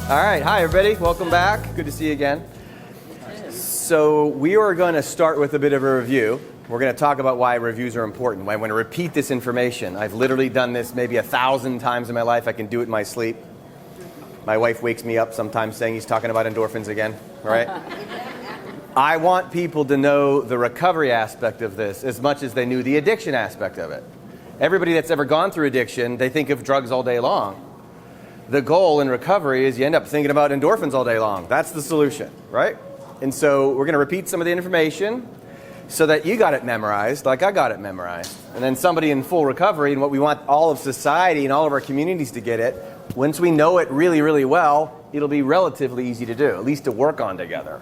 All right, hi everybody, welcome back. Good to see you again. So we are going to start with a bit of a review. We're going to talk about why reviews are important. I want to repeat this information. I've literally done this maybe 1,000 times in my life. I can do it in my sleep. My wife wakes me up sometimes saying he's talking about endorphins again, right? I want people to know the recovery aspect of this as much as they knew the addiction aspect of it. Everybody that's ever gone through addiction, they think of drugs all day long. The goal in recovery is you end up thinking about endorphins all day long. That's the solution, right? And so we're going to repeat some of the information so that you got it memorized like I got it memorized. And then somebody in full recovery, and what we want all of society and all of our communities to get it, once we know it really, really well, it'll be relatively easy to do, at least to work on together.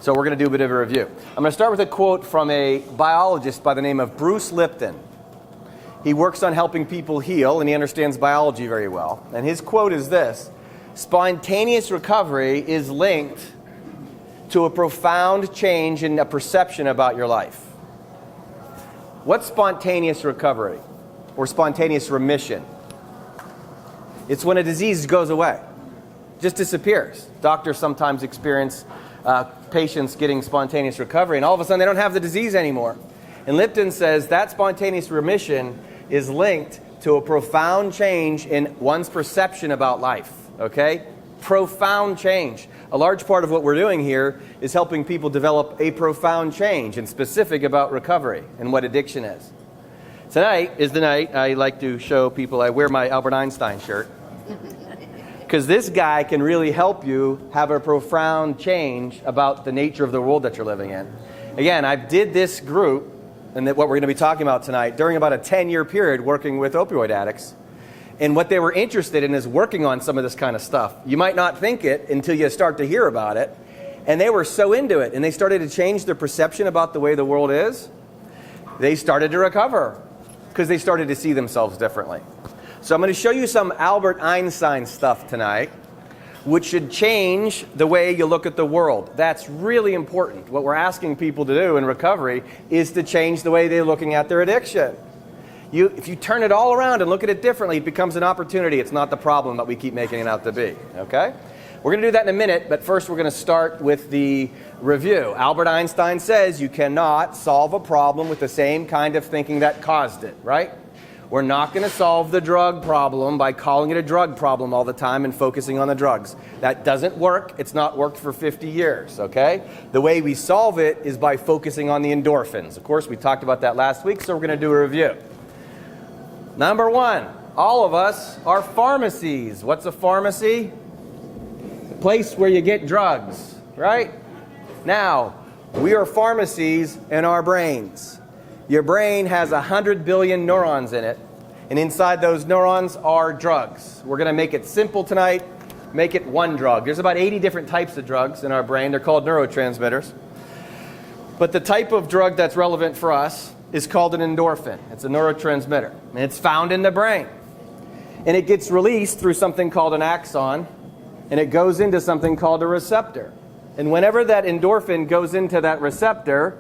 So we're going to do a bit of a review. I'm going to start with a quote from a biologist by the name of Bruce Lipton. He works on helping people heal, and he understands biology very well. And his quote is this: "Spontaneous recovery is linked to a profound change in a perception about your life." What's spontaneous recovery or spontaneous remission? It's when a disease goes away, just disappears. Doctors sometimes experience patients getting spontaneous recovery, and all of a sudden they don't have the disease anymore. And Lipton says that spontaneous remission is linked to a profound change in one's perception about life, okay? Profound change. A large part of what we're doing here is helping people develop a profound change and specific about recovery and what addiction is. Tonight is the night I like to show people. I wear my Albert Einstein shirt because this guy can really help you have a profound change about the nature of the world that you're living in. Again, I did this group and that what we're going to be talking about tonight during about a 10-year period working with opioid addicts. And what they were interested in is working on some of this kind of stuff. You might not think it until you start to hear about it. And they were so into it, and they started to change their perception about the way the world is. They started to recover because they started to see themselves differently. So I'm going to show you some Albert Einstein stuff tonight, which should change the way you look at the world. That's really important. What we're asking people to do in recovery is to change the way they're looking at their addiction. If you turn it all around and look at it differently, it becomes an opportunity. It's not the problem that we keep making it out to be. Okay? We're going to do that in a minute, but first we're going to start with the review. Albert Einstein says you cannot solve a problem with the same kind of thinking that caused it, right? We're not going to solve the drug problem by calling it a drug problem all the time and focusing on the drugs. That doesn't work. It's not worked for 50 years, okay? The way we solve it is by focusing on the endorphins. Of course, we talked about that last week, so we're going to do a review. Number one, all of us are pharmacies. What's a pharmacy? A place where you get drugs, right? Now, we are pharmacies in our brains. Your brain has 100 billion neurons in it, and inside those neurons are drugs. We're going to make it simple tonight, make it one drug. There's about 80 different types of drugs in our brain. They're called neurotransmitters. But the type of drug that's relevant for us is called an endorphin. It's a neurotransmitter, and it's found in the brain. And it gets released through something called an axon, and it goes into something called a receptor. And whenever that endorphin goes into that receptor,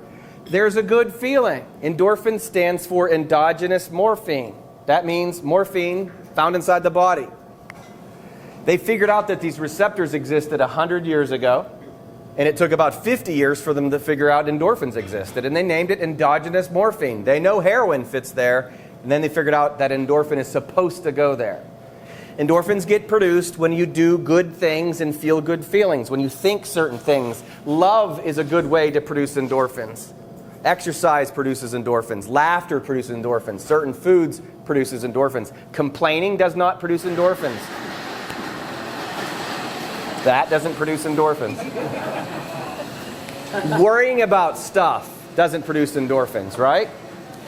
there's a good feeling. Endorphin stands for endogenous morphine. That means morphine found inside the body. They figured out that these receptors existed 100 years ago, and it took about 50 years for them to figure out endorphins existed, and they named it endogenous morphine. They know heroin fits there, and then they figured out that endorphin is supposed to go there. Endorphins get produced when you do good things and feel good feelings, when you think certain things. Love is a good way to produce endorphins. Exercise produces endorphins. Laughter produces endorphins. Certain foods produces endorphins. Complaining does not produce endorphins. That doesn't produce endorphins. Worrying about stuff doesn't produce endorphins, right?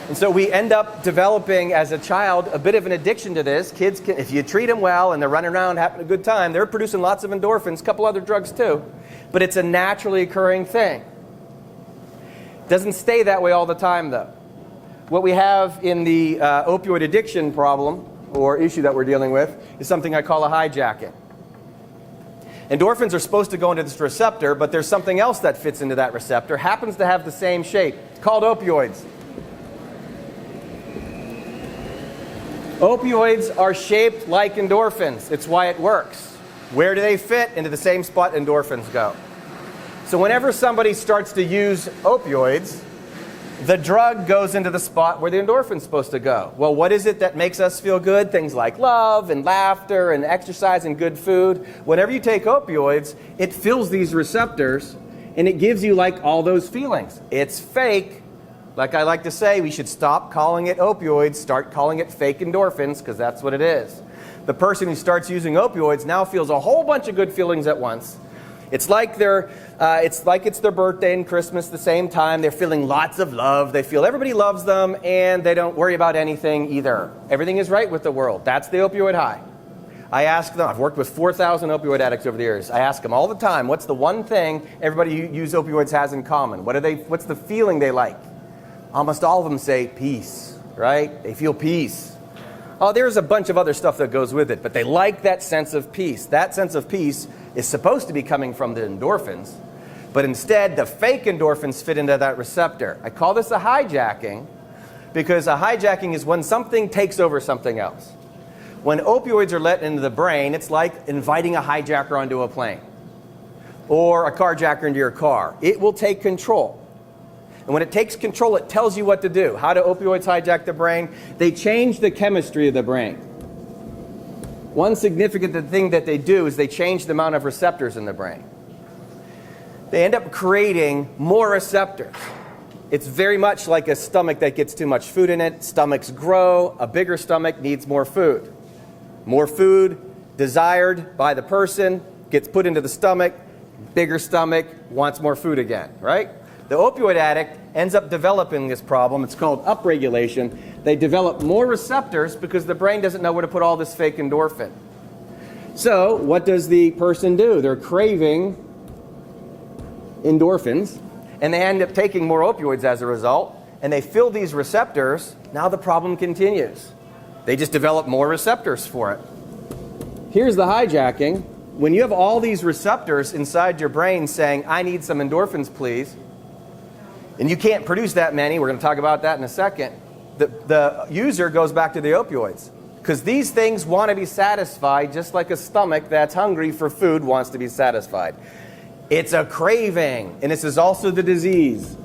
And so we end up developing, as a child, a bit of an addiction to this. Kids can, if you treat them well and they're running around having a good time, they're producing lots of endorphins, a couple other drugs too. But it's a naturally occurring thing. Doesn't stay that way all the time, though. What we have in the opioid addiction problem, or issue that we're dealing with, is something I call a hijacking. Endorphins are supposed to go into this receptor, but there's something else that fits into that receptor, happens to have the same shape. It's called opioids. Opioids are shaped like endorphins. It's why it works. Where do they fit? Into the same spot endorphins go. So whenever somebody starts to use opioids, the drug goes into the spot where the endorphin's supposed to go. Well, what is it that makes us feel good? Things like love and laughter and exercise and good food. Whenever you take opioids, it fills these receptors and it gives you like all those feelings. It's fake. Like I like to say, we should stop calling it opioids, start calling it fake endorphins, because that's what it is. The person who starts using opioids now feels a whole bunch of good feelings at once. It's like it's their birthday and Christmas the same time. They're feeling lots of love. They feel everybody loves them, and they don't worry about anything either. Everything is right with the world. That's the opioid high. I ask them, I've worked with 4,000 opioid addicts over the years. I ask them all the time, what's the one thing everybody who uses opioids has in common? What's the feeling they like? Almost all of them say peace, right? They feel peace. Oh, there's a bunch of other stuff that goes with it, but they like that sense of peace. That sense of peace is supposed to be coming from the endorphins, but instead the fake endorphins fit into that receptor. I call this a hijacking because a hijacking is when something takes over something else. When opioids are let into the brain, it's like inviting a hijacker onto a plane or a carjacker into your car. It will take control. And when it takes control, it tells you what to do. How do opioids hijack the brain? They change the chemistry of the brain. One significant thing that they do is they change the amount of receptors in the brain. They end up creating more receptors. It's very much like a stomach that gets too much food in it. Stomachs grow. A bigger stomach needs more food. More food desired by the person gets put into the stomach. Bigger stomach wants more food again, right? The opioid addict ends up developing this problem. It's called upregulation. They develop more receptors because the brain doesn't know where to put all this fake endorphin. So what does the person do? They're craving endorphins, and they end up taking more opioids as a result, and they fill these receptors. Now the problem continues. They just develop more receptors for it. Here's the hijacking. When you have all these receptors inside your brain saying, I need some endorphins, please, and you can't produce that many, we're going to talk about that in a second, the user goes back to the opioids. Because these things want to be satisfied just like a stomach that's hungry for food wants to be satisfied. It's a craving, and this is also the disease.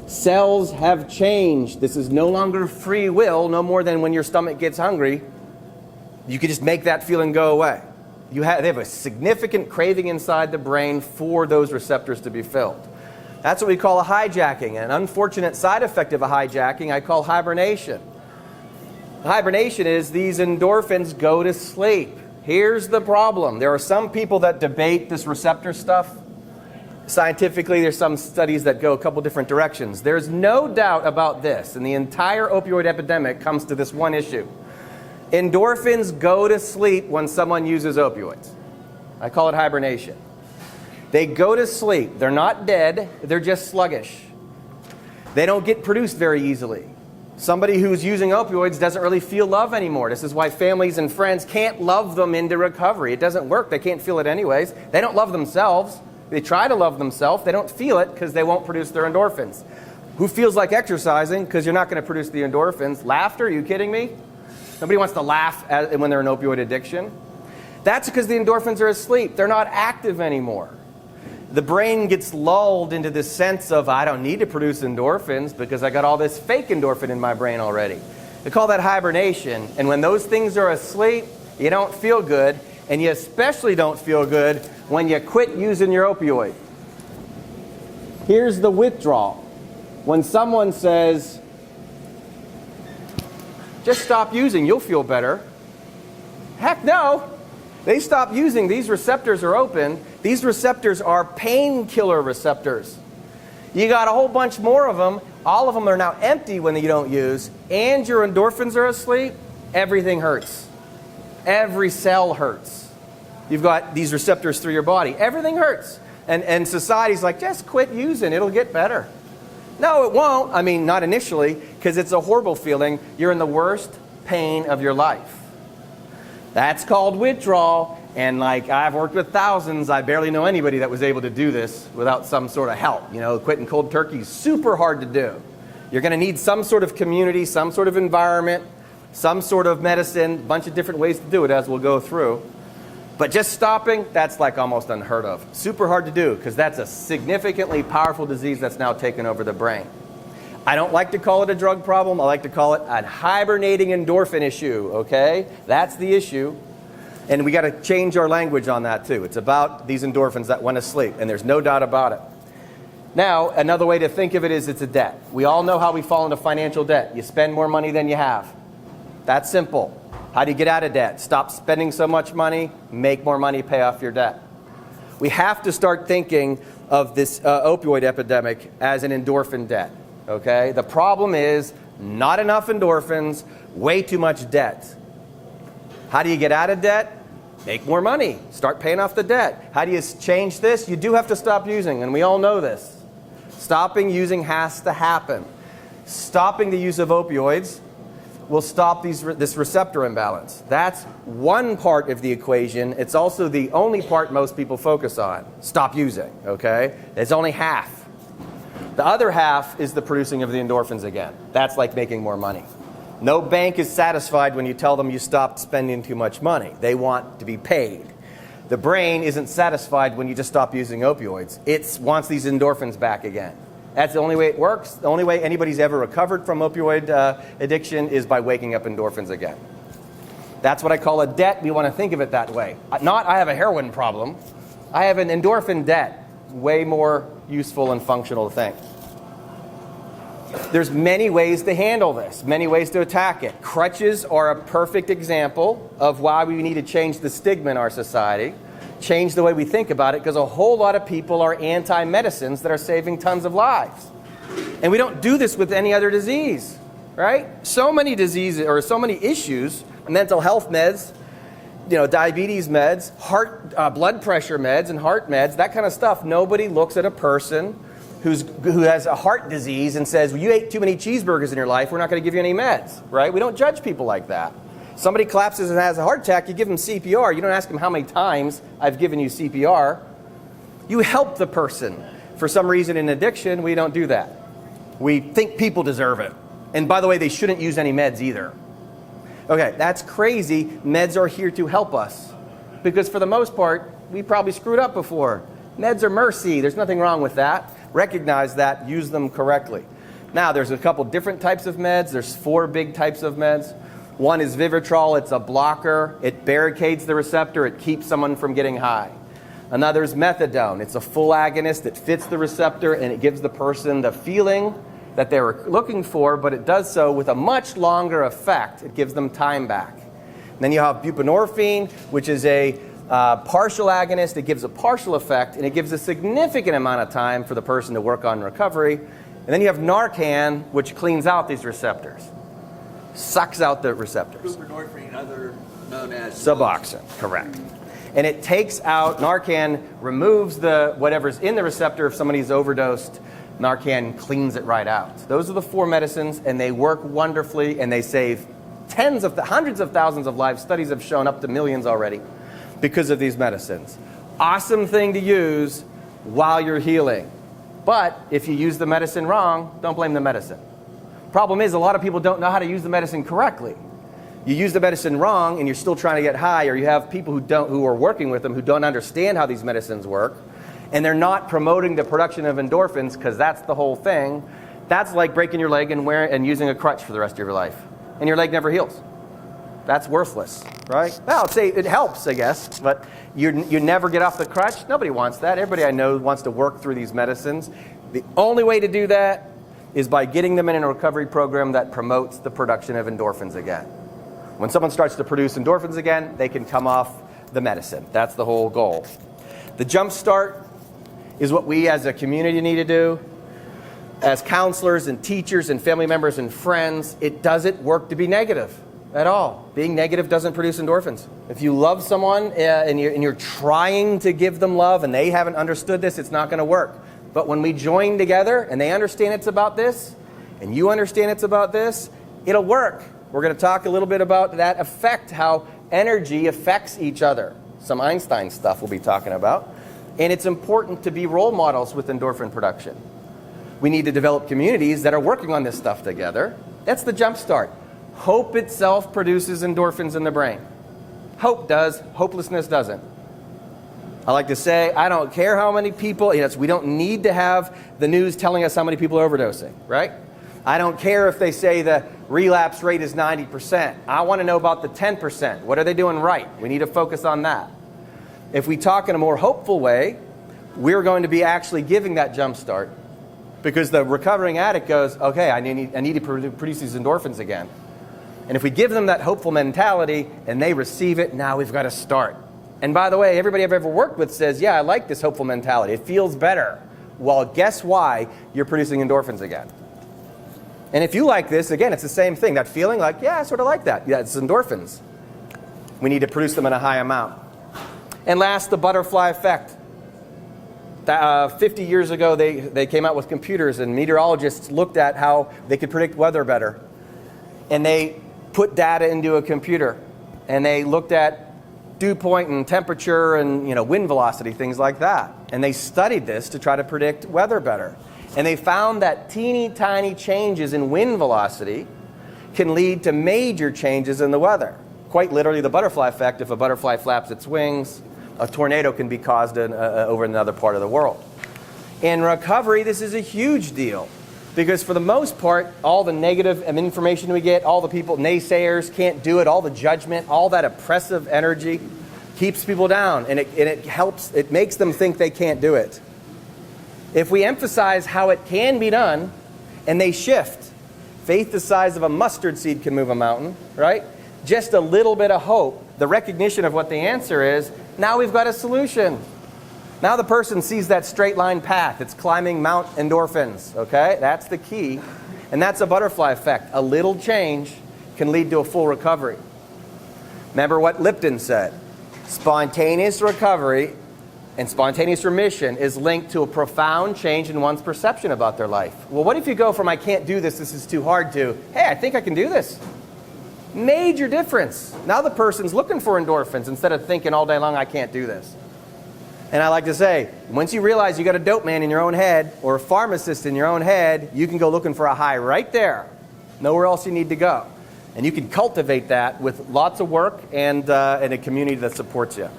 Cells have changed. This is no longer free will, no more than when your stomach gets hungry. You can just make that feeling go away. They have a significant craving inside the brain for those receptors to be filled. That's what we call a hijacking. An unfortunate side effect of a hijacking I call hibernation. Hibernation is these endorphins go to sleep. Here's the problem. There are some people that debate this receptor stuff. Scientifically, there's some studies that go a couple different directions. There's no doubt about this, and the entire opioid epidemic comes to this one issue. Endorphins go to sleep when someone uses opioids. I call it hibernation. They go to sleep. They're not dead. They're just sluggish. They don't get produced very easily. Somebody who's using opioids doesn't really feel love anymore. This is why families and friends can't love them into recovery. It doesn't work. They can't feel it anyways. They don't love themselves. They try to love themselves. They don't feel it because they won't produce their endorphins. Who feels like exercising because you're not going to produce the endorphins? Laughter? Are you kidding me? Nobody wants to laugh when they're in opioid addiction. That's because the endorphins are asleep. They're not active anymore. The brain gets lulled into this sense of, I don't need to produce endorphins because I got all this fake endorphin in my brain already. They call that hibernation. And when those things are asleep, you don't feel good. And you especially don't feel good when you quit using your opioid. Here's the withdrawal. When someone says, just stop using, you'll feel better. Heck no. They stop using. These receptors are open. These receptors are painkiller receptors. You got a whole bunch more of them. All of them are now empty when you don't use, and your endorphins are asleep. Everything hurts. Every cell hurts. You've got these receptors through your body. Everything hurts. And society's like, just quit using. It'll get better. No, it won't. I mean, not initially, because it's a horrible feeling. You're in the worst pain of your life. That's called withdrawal. And like I've worked with thousands, I barely know anybody that was able to do this without some sort of help. You know, quitting cold turkey is super hard to do. You're going to need some sort of community, some sort of environment, some sort of medicine, a bunch of different ways to do it as we'll go through. But just stopping, that's like almost unheard of. Super hard to do because that's a significantly powerful disease that's now taken over the brain. I don't like to call it a drug problem. I like to call it a hibernating endorphin issue, okay? That's the issue. And we got to change our language on that too. It's about these endorphins that went to sleep, and there's no doubt about it. Now, another way to think of it is it's a debt. We all know how we fall into financial debt. You spend more money than you have. That's simple. How do you get out of debt? Stop spending so much money, make more money, pay off your debt. We have to start thinking of this opioid epidemic as an endorphin debt. Okay? The problem is not enough endorphins, way too much debt. How do you get out of debt? Make more money. Start paying off the debt. How do you change this? You do have to stop using, and we all know this. Stopping using has to happen. Stopping the use of opioids will stop this receptor imbalance. That's one part of the equation. It's also the only part most people focus on. Stop using, okay? It's only half. The other half is the producing of the endorphins again. That's like making more money. No bank is satisfied when you tell them you stopped spending too much money. They want to be paid. The brain isn't satisfied when you just stop using opioids. It wants these endorphins back again. That's the only way it works. The only way anybody's ever recovered from opioid addiction is by waking up endorphins again. That's what I call a debt. We want to think of it that way. Not I have a heroin problem. I have an endorphin debt. Way more useful and functional thing. There's many ways to handle this, many ways to attack it. Crutches are a perfect example of why we need to change the stigma in our society, change the way we think about it, because a whole lot of people are anti-medicines that are saving tons of lives. And we don't do this with any other disease, right? So many diseases, or so many issues, mental health meds, diabetes meds, blood pressure meds and heart meds, that kind of stuff. Nobody looks at a person who has a heart disease and says, well, you ate too many cheeseburgers in your life, we're not going to give you any meds, right? We don't judge people like that. Somebody collapses and has a heart attack, you give them CPR. You don't ask them how many times I've given you CPR. You help the person. For some reason in addiction, we don't do that. We think people deserve it. And by the way, they shouldn't use any meds either. Okay, that's crazy. Meds are here to help us. Because for the most part, we probably screwed up before. Meds are mercy. There's nothing wrong with that. Recognize that. Use them correctly. Now, there's a couple different types of meds. There's 4 big types of meds. One is Vivitrol. It's a blocker. It barricades the receptor. It keeps someone from getting high. Another is Methadone. It's a full agonist. It fits the receptor, and it gives the person the feeling that they were looking for, but it does so with a much longer effect. It gives them time back. And then you have buprenorphine, which is a partial agonist. It gives a partial effect, and it gives a significant amount of time for the person to work on recovery. And then you have Narcan, which cleans out these receptors, sucks out the receptors. Buprenorphine, other known as Suboxone, correct. And it takes out, Narcan removes whatever's in the receptor. If somebody's overdosed, Narcan cleans it right out. Those are the 4 medicines, and they work wonderfully, and they save hundreds of thousands of lives. Studies have shown up to millions already because of these medicines. Awesome thing to use while you're healing. But if you use the medicine wrong, don't blame the medicine. Problem is, a lot of people don't know how to use the medicine correctly. You use the medicine wrong, and you're still trying to get high, or you have people who are working with them who don't understand how these medicines work, and they're not promoting the production of endorphins, because that's the whole thing. That's like breaking your leg and using a crutch for the rest of your life, and your leg never heals. That's worthless, right? Well, I'd say it helps, I guess, but you never get off the crutch. Nobody wants that. Everybody I know wants to work through these medicines. The only way to do that is by getting them in a recovery program that promotes the production of endorphins again. When someone starts to produce endorphins again, they can come off the medicine. That's the whole goal. The jump start is what we as a community need to do. As counselors and teachers and family members and friends, it doesn't work to be negative at all. Being negative doesn't produce endorphins. If you love someone and you're trying to give them love and they haven't understood this, it's not going to work. But when we join together and they understand it's about this, and you understand it's about this, it'll work. We're going to talk a little bit about that effect, how energy affects each other. Some Einstein stuff we'll be talking about. And it's important to be role models with endorphin production. We need to develop communities that are working on this stuff together. That's the jump start. Hope itself produces endorphins in the brain. Hope does, hopelessness doesn't. I like to say, I don't care how many people, we don't need to have the news telling us how many people are overdosing, right? I don't care if they say the relapse rate is 90%. I want to know about the 10%. What are they doing right? We need to focus on that. If we talk in a more hopeful way, we're going to be actually giving that jump start, because the recovering addict goes, okay, I need to produce these endorphins again. And if we give them that hopeful mentality and they receive it, now we've got to start. And by the way, everybody I've ever worked with says, yeah, I like this hopeful mentality. It feels better. Well, guess why? You're producing endorphins again. And if you like this, again, it's the same thing. That feeling like, yeah, I sort of like that. Yeah, it's endorphins. We need to produce them in a high amount. And last, the butterfly effect. 50 years ago, they came out with computers, and meteorologists looked at how they could predict weather better. And they put data into a computer, and they looked at dew point and temperature and wind velocity, things like that. And they studied this to try to predict weather better. And they found that teeny tiny changes in wind velocity can lead to major changes in the weather. Quite literally, the butterfly effect. If a butterfly flaps its wings, a tornado can be caused over in another part of the world. In recovery, this is a huge deal, because for the most part, all the negative information we get, all the people, naysayers, can't do it, all the judgment, all that oppressive energy keeps people down, and it makes them think they can't do it. If we emphasize how it can be done, and they shift, faith the size of a mustard seed can move a mountain, right? Just a little bit of hope, the recognition of what the answer is, now we've got a solution. Now the person sees that straight line path. It's climbing Mount Endorphins, okay? That's the key. And that's a butterfly effect. A little change can lead to a full recovery. Remember what Lipton said. Spontaneous recovery and spontaneous remission is linked to a profound change in one's perception about their life. Well, what if you go from I can't do this is too hard to, hey, I think I can do this? Major difference. Now the person's looking for endorphins instead of thinking all day long, I can't do this. And I like to say, once you realize you got a dope man in your own head or a pharmacist in your own head, you can go looking for a high right there. Nowhere else you need to go. And you can cultivate that with lots of work and a community that supports you.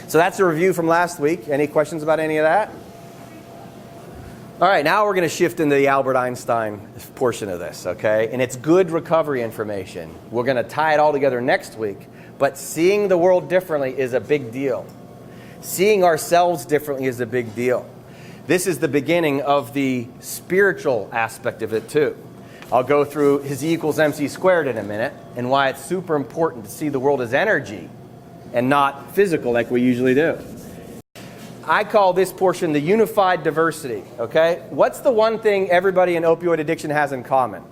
So that's a review from last week. Any questions about any of that? All right, now we're going to shift into the Albert Einstein portion of this, okay? And it's good recovery information. We're going to tie it all together next week. But seeing the world differently is a big deal. Seeing ourselves differently is a big deal. This is the beginning of the spiritual aspect of it too. I'll go through his E equals MC squared in a minute and why it's super important to see the world as energy and not physical like we usually do. I call this portion the unified diversity, okay? What's the one thing everybody in opioid addiction has in common?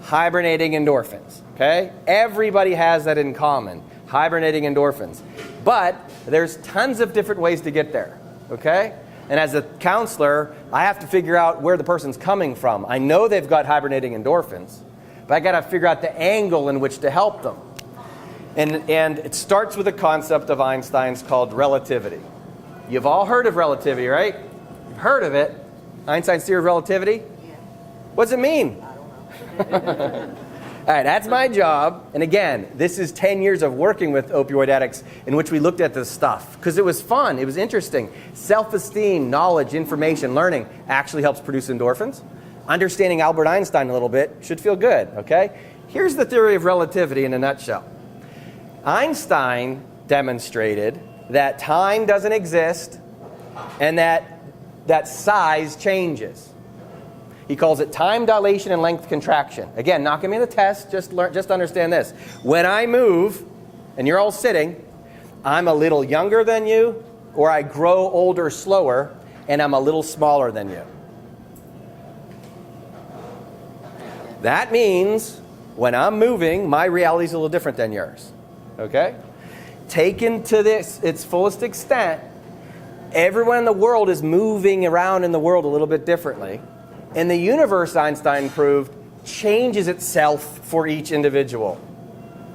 Hibernating endorphins, okay? Everybody has that in common, hibernating endorphins. But there's tons of different ways to get there, okay? And as a counselor, I have to figure out where the person's coming from. I know they've got hibernating endorphins, but I got to figure out the angle in which to help them. And it starts with a concept of Einstein's called relativity. You've all heard of relativity, right? You've heard of it. Einstein's theory of relativity? Yeah. What does it mean? I don't know. All right, that's my job. And again, this is 10 years of working with opioid addicts in which we looked at this stuff. Because it was fun. It was interesting. Self-esteem, knowledge, information, learning actually helps produce endorphins. Understanding Albert Einstein a little bit should feel good, okay? Here's the theory of relativity in a nutshell. Einstein demonstrated that time doesn't exist and that size changes. He calls it time dilation and length contraction. Again, not going to be the test, just understand this. When I move, and you're all sitting, I'm a little younger than you, or I grow older slower, and I'm a little smaller than you. That means when I'm moving, my reality is a little different than yours. Okay? Taken to its fullest extent, everyone in the world is moving around in the world a little bit differently. And the universe, Einstein proved, changes itself for each individual.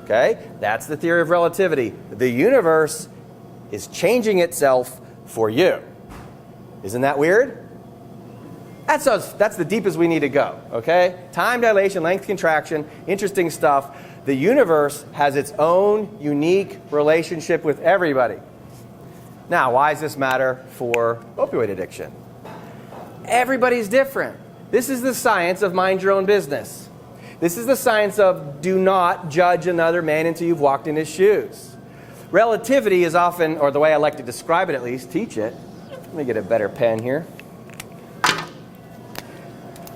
Okay? That's the theory of relativity. The universe is changing itself for you. Isn't that weird? That's the deepest we need to go. Okay? Time dilation, length contraction, interesting stuff. The universe has its own unique relationship with everybody. Now, why does this matter for opioid addiction? Everybody's different. This is the science of mind your own business. This is the science of do not judge another man until you've walked in his shoes. Relativity is often, or the way I like to describe it at least, teach it. Let me get a better pen here.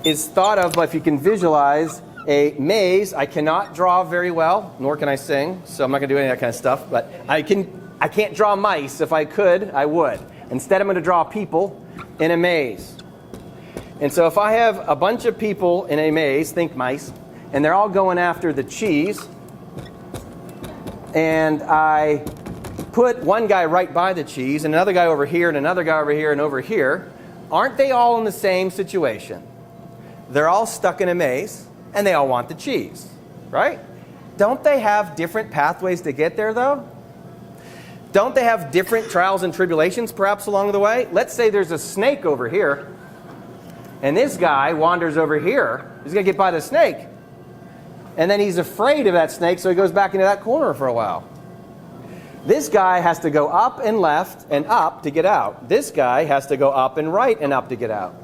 Is thought of, if you can visualize a maze. I cannot draw very well, nor can I sing, so I'm not going to do any of that kind of stuff. But I can't draw mice. If I could, I would. Instead, I'm going to draw people in a maze. And so if I have a bunch of people in a maze, think mice, and they're all going after the cheese, and I put one guy right by the cheese, and another guy over here, and another guy over here, and over here, aren't they all in the same situation? They're all stuck in a maze, and they all want the cheese, right? Don't they have different pathways to get there, though? Don't they have different trials and tribulations, perhaps, along the way? Let's say there's a snake over here, and this guy wanders over here. He's going to get by the snake. And then he's afraid of that snake, so he goes back into that corner for a while. This guy has to go up and left and up to get out. This guy has to go up and right and up to get out.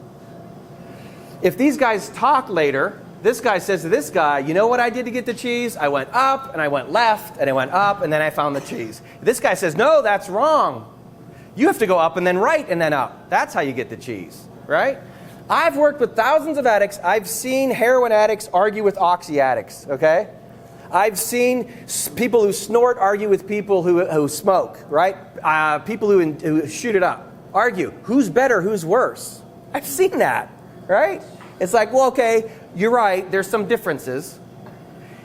If these guys talk later, this guy says to this guy, you know what I did to get the cheese? I went up, and I went left, and I went up, and then I found the cheese. This guy says, no, that's wrong. You have to go up and then right and then up. That's how you get the cheese, right? I've worked with thousands of addicts. I've seen heroin addicts argue with oxy addicts, okay? I've seen people who snort argue with people who smoke, right? People who shoot it up argue. Who's better, who's worse? I've seen that, right? It's like, well, okay, you're right, there's some differences,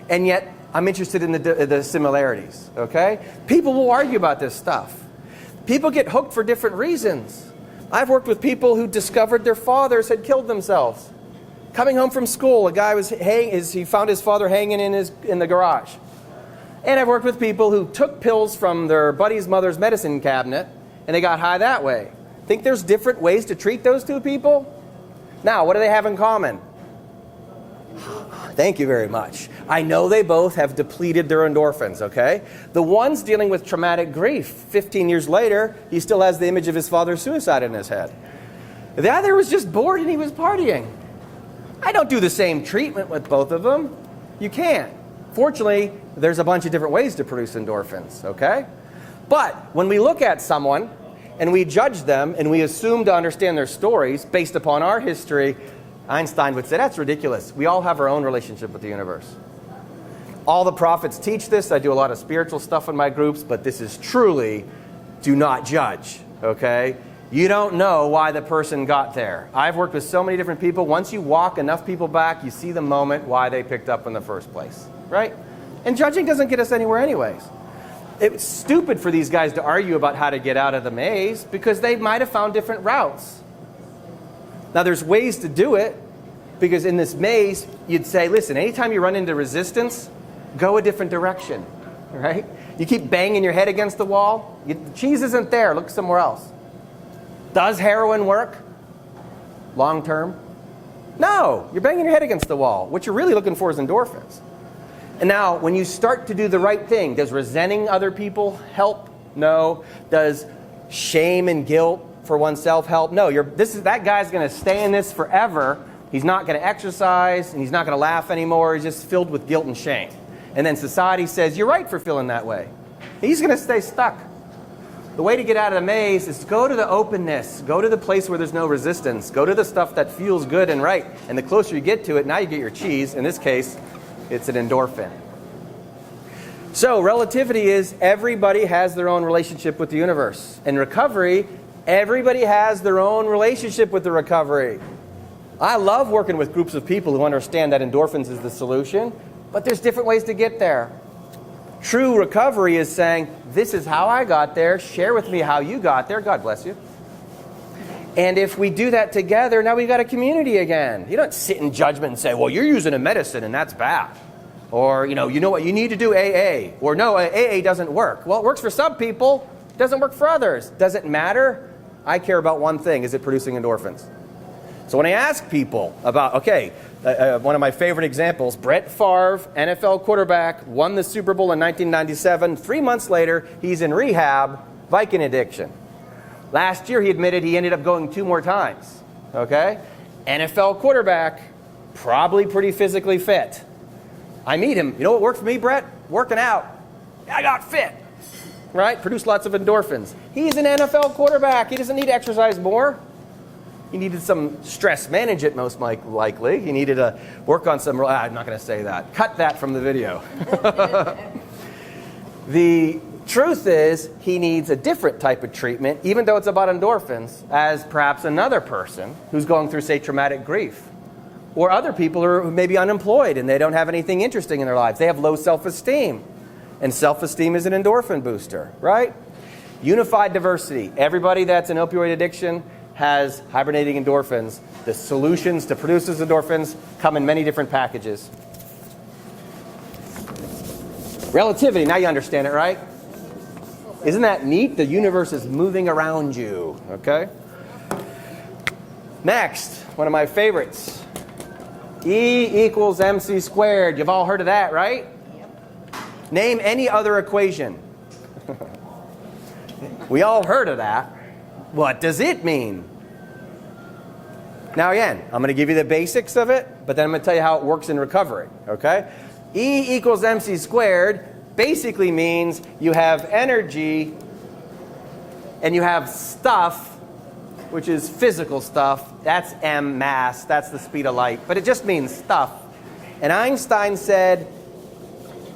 and yet I'm interested in the similarities, okay? People will argue about this stuff. People get hooked for different reasons. I've worked with people who discovered their fathers had killed themselves. Coming home from school, a guy he found his father hanging in the garage. And I've worked with people who took pills from their buddy's mother's medicine cabinet, and they got high that way. Think there's different ways to treat those two people? Now, what do they have in common? Thank you very much. I know they both have depleted their endorphins, okay? The one's dealing with traumatic grief. 15 years later, he still has the image of his father's suicide in his head. The other was just bored and he was partying. I don't do the same treatment with both of them. You can't. Fortunately, there's a bunch of different ways to produce endorphins, okay? But when we look at someone and we judge them and we assume to understand their stories based upon our history, Einstein would say, that's ridiculous. We all have our own relationship with the universe. All the prophets teach this. I do a lot of spiritual stuff in my groups, but this is truly do not judge, okay? You don't know why the person got there. I've worked with so many different people. Once you walk enough people back, you see the moment why they picked up in the first place, right? And judging doesn't get us anywhere anyways. It's stupid for these guys to argue about how to get out of the maze because they might have found different routes. Now, there's ways to do it, because in this maze, you'd say, listen, anytime you run into resistance, go a different direction, right? You keep banging your head against the wall, the cheese isn't there, look somewhere else. Does heroin work long term? No, you're banging your head against the wall. What you're really looking for is endorphins. And now, when you start to do the right thing, does resenting other people help? No. Does shame and guilt for oneself help? No, that guy's going to stay in this forever. He's not going to exercise, and he's not going to laugh anymore. He's just filled with guilt and shame. And then society says, you're right for feeling that way. He's going to stay stuck. The way to get out of the maze is to go to the openness. Go to the place where there's no resistance. Go to the stuff that feels good and right. And the closer you get to it, now you get your cheese. In this case, it's an endorphin. So relativity is everybody has their own relationship with the universe. In recovery, everybody has their own relationship with the recovery. I love working with groups of people who understand that endorphins is the solution, but there's different ways to get there. True recovery is saying, this is how I got there, share with me how you got there, God bless you. And if we do that together, now we've got a community again. You don't sit in judgment and say, well, you're using a medicine and that's bad. Or, you know what, you need to do AA. Or no, AA doesn't work. Well, it works for some people, it doesn't work for others. Does it matter? I care about one thing, is it producing endorphins? So when I ask people about, one of my favorite examples, Brett Favre, NFL quarterback, won the Super Bowl in 1997. 3 months later, he's in rehab, Viking addiction. Last year, he admitted he ended up going 2 more times. Okay? NFL quarterback, probably pretty physically fit. I meet him. You know what worked for me, Brett? Working out. I got fit. Right? Produced lots of endorphins. He's an NFL quarterback. He doesn't need to exercise more. He needed some stress management, most likely. He needed to work on some... I'm not going to say that. Cut that from the video. The truth is, he needs a different type of treatment, even though it's about endorphins, as perhaps another person who's going through, say, traumatic grief. Or other people who may be unemployed and they don't have anything interesting in their lives. They have low self-esteem. And self-esteem is an endorphin booster, right? Unified diversity. Everybody that's in opioid addiction has hibernating endorphins. The solutions to produce those endorphins come in many different packages. Relativity, now you understand it, right? Isn't that neat? The universe is moving around you, okay? Next, one of my favorites. E equals mc squared. You've all heard of that, right? Yep. Name any other equation. We all heard of that. What does it mean? Now again, I'm going to give you the basics of it, but then I'm going to tell you how it works in recovery, okay? E equals mc squared basically means you have energy and you have stuff, which is physical stuff. That's m, mass, that's the speed of light, but it just means stuff. And Einstein said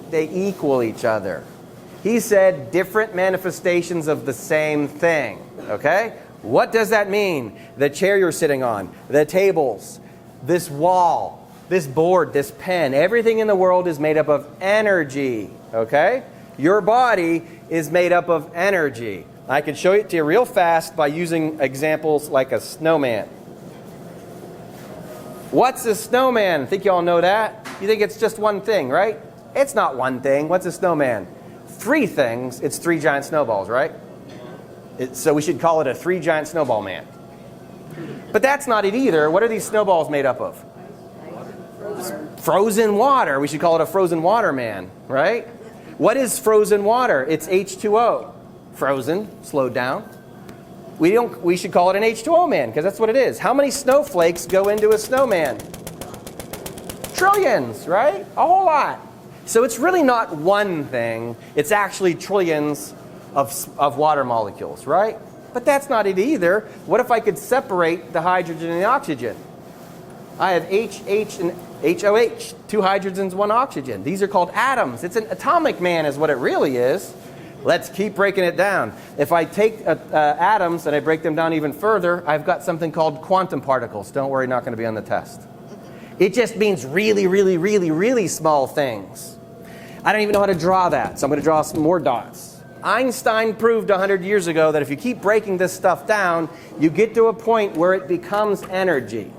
they equal each other. He said different manifestations of the same thing, okay? What does that mean? The chair you're sitting on, the tables, this wall, this board, this pen, everything in the world is made up of energy, okay? Your body is made up of energy. I can show it to you real fast by using examples like a snowman. What's a snowman? I think you all know that. You think it's just one thing, right? It's not one thing. What's a snowman? 3 things. It's 3 giant snowballs, right? So we should call it a 3 giant snowball man. But that's not it either. What are these snowballs made up of? Frozen water. We should call it a frozen water man, right? What is frozen water? It's H2O. Frozen, slowed down. We should call it an H2O man because that's what it is. How many snowflakes go into a snowman? Trillions, right? A whole lot. So it's really not one thing. It's actually trillions of water molecules, right? But that's not it either. What if I could separate the hydrogen and the oxygen? I have HH and HOH, 2 hydrogens, 1 oxygen. These are called atoms. It's an atomic man is what it really is. Let's keep breaking it down. If I take atoms and I break them down even further, I've got something called quantum particles. Don't worry, not going to be on the test. It just means really, really, really, really small things. I don't even know how to draw that, so I'm going to draw some more dots. Einstein proved 100 years ago that if you keep breaking this stuff down, you get to a point where it becomes energy.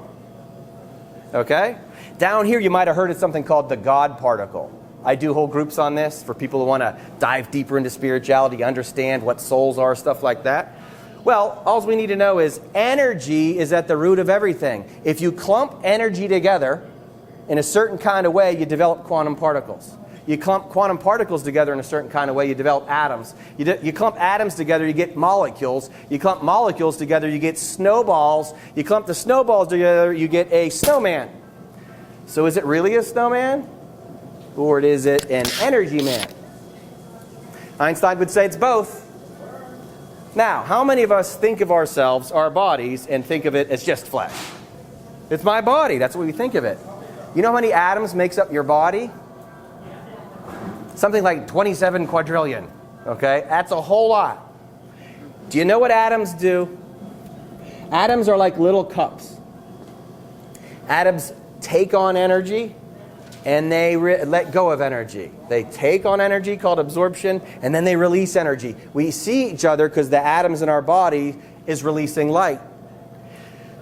Okay? Down here, you might have heard of something called the God particle. I do whole groups on this for people who want to dive deeper into spirituality, understand what souls are, stuff like that. Well, all we need to know is energy is at the root of everything. If you clump energy together in a certain kind of way, you develop quantum particles. You clump quantum particles together in a certain kind of way, you develop atoms. You clump atoms together, you get molecules. You clump molecules together, you get snowballs. You clump the snowballs together, you get a snowman. So is it really a snowman? Or is it an energy man? Einstein would say it's both. Now, how many of us think of ourselves, our bodies, and think of it as just flesh? It's my body. That's what we think of it. You know how many atoms makes up your body? Something like 27 quadrillion. Okay? That's a whole lot. Do you know what atoms do? Atoms are like little cups. Atoms take on energy and they let go of energy. They take on energy called absorption, and then they release energy. We see each other because the atoms in our body is releasing light.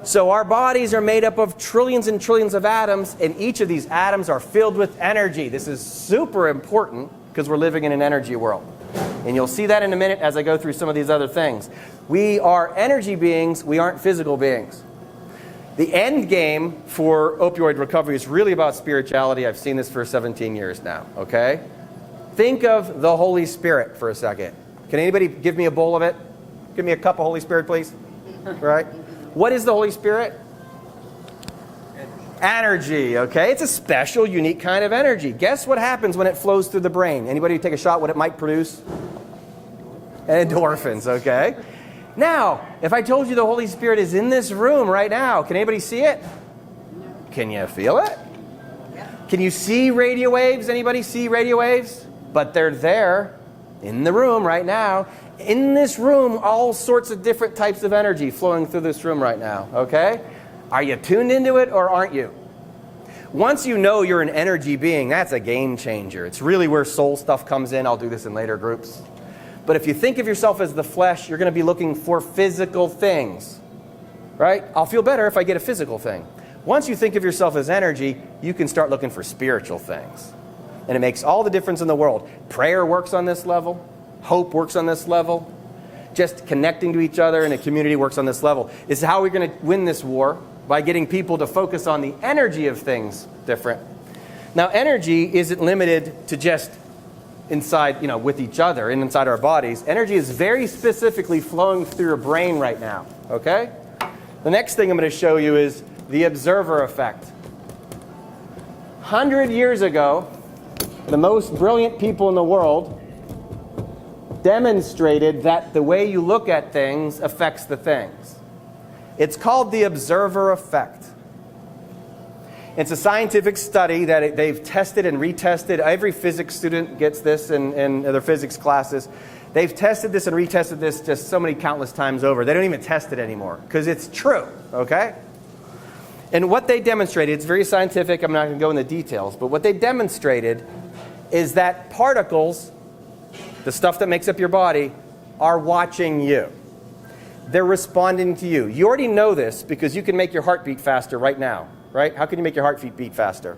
So our bodies are made up of trillions and trillions of atoms, and each of these atoms are filled with energy. This is super important because we're living in an energy world. And you'll see that in a minute as I go through some of these other things. We are energy beings, we aren't physical beings. The end game for opioid recovery is really about spirituality. I've seen this for 17 years now, okay? Think of the Holy Spirit for a second. Can anybody give me a bowl of it? Give me a cup of Holy Spirit, please. Right? What is the Holy Spirit? Energy, okay? It's a special, unique kind of energy. Guess what happens when it flows through the brain? Anybody take a shot what it might produce? Endorphins, okay? Now, if I told you the Holy Spirit is in this room right now, can anybody see it? Can you feel it? Can you see radio waves? Anybody see radio waves? But they're there in the room right now. In this room, all sorts of different types of energy flowing through this room right now, okay? Are you tuned into it or aren't you? Once you know you're an energy being, that's a game changer. It's really where soul stuff comes in. I'll do this in later groups. But if you think of yourself as the flesh, you're going to be looking for physical things, right? I'll feel better if I get a physical thing. Once you think of yourself as energy, you can start looking for spiritual things. And it makes all the difference in the world. Prayer works on this level. Hope works on this level. Just connecting to each other in a community works on this level. This is how we're going to win this war, by getting people to focus on the energy of things different. Now, energy isn't limited to just inside, with each other and inside our bodies. Energy is very specifically flowing through your brain right now, okay? The next thing I'm going to show you is the observer effect. 100 years ago, the most brilliant people in the world demonstrated that the way you look at things affects the things. It's called the observer effect. It's a scientific study that they've tested and retested. Every physics student gets this in their physics classes. They've tested this and retested this just so many countless times over. They don't even test it anymore because it's true, okay? And what they demonstrated, it's very scientific. I'm not going to go into details, but what they demonstrated is that particles, the stuff that makes up your body, are watching you. They're responding to you. You already know this because you can make your heart beat faster right now, right? How can you make your heart beat faster?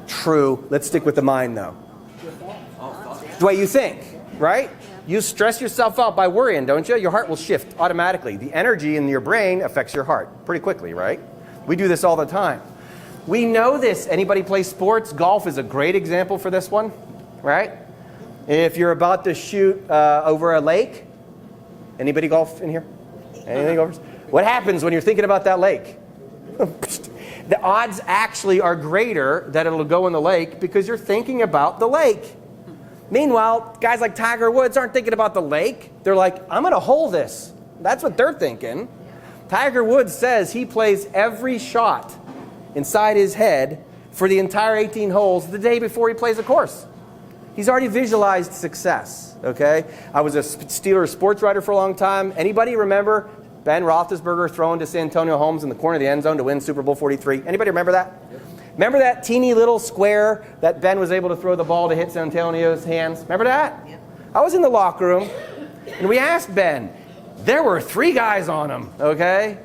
True. Let's stick with the mind, though. The way you think, right? You stress yourself out by worrying, don't you? Your heart will shift automatically. The energy in your brain affects your heart pretty quickly, right? We do this all the time. We know this. Anybody play sports? Golf is a great example for this one, right? If you're about to shoot over a lake, anybody golf in here? Anything golfers? What happens when you're thinking about that lake? The odds actually are greater that it'll go in the lake because you're thinking about the lake. Meanwhile, guys like Tiger Woods aren't thinking about the lake. They're like, I'm going to hole this. That's what they're thinking. Tiger Woods says he plays every shot inside his head for the entire 18 holes the day before he plays a course. He's already visualized success, okay? I was a Steelers sports writer for a long time. Anybody remember Ben Roethlisberger throwing to Santonio Holmes in the corner of the end zone to win Super Bowl 43? Anybody remember that? Yep. Remember that teeny little square that Ben was able to throw the ball to hit Santonio's hands? Remember that? Yep. I was in the locker room, and we asked Ben. There were 3 guys on him, okay?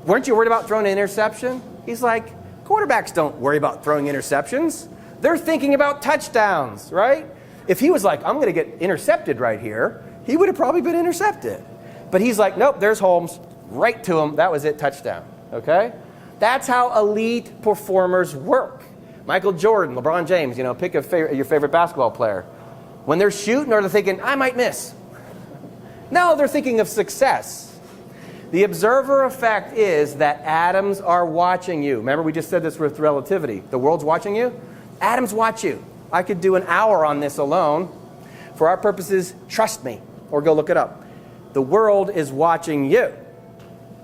Weren't you worried about throwing an interception? He's like, quarterbacks don't worry about throwing interceptions. They're thinking about touchdowns, right? If he was like, I'm going to get intercepted right here, he would have probably been intercepted. But he's like, nope, there's Holmes, right to him. That was it, touchdown, okay? That's how elite performers work. Michael Jordan, LeBron James, pick your favorite basketball player. When they're shooting, or they're thinking, I might miss. No, they're thinking of success. The observer effect is that atoms are watching you. Remember, we just said this with relativity. The world's watching you. Atoms watch you. I could do an hour on this alone. For our purposes, trust me, or go look it up. The world is watching you.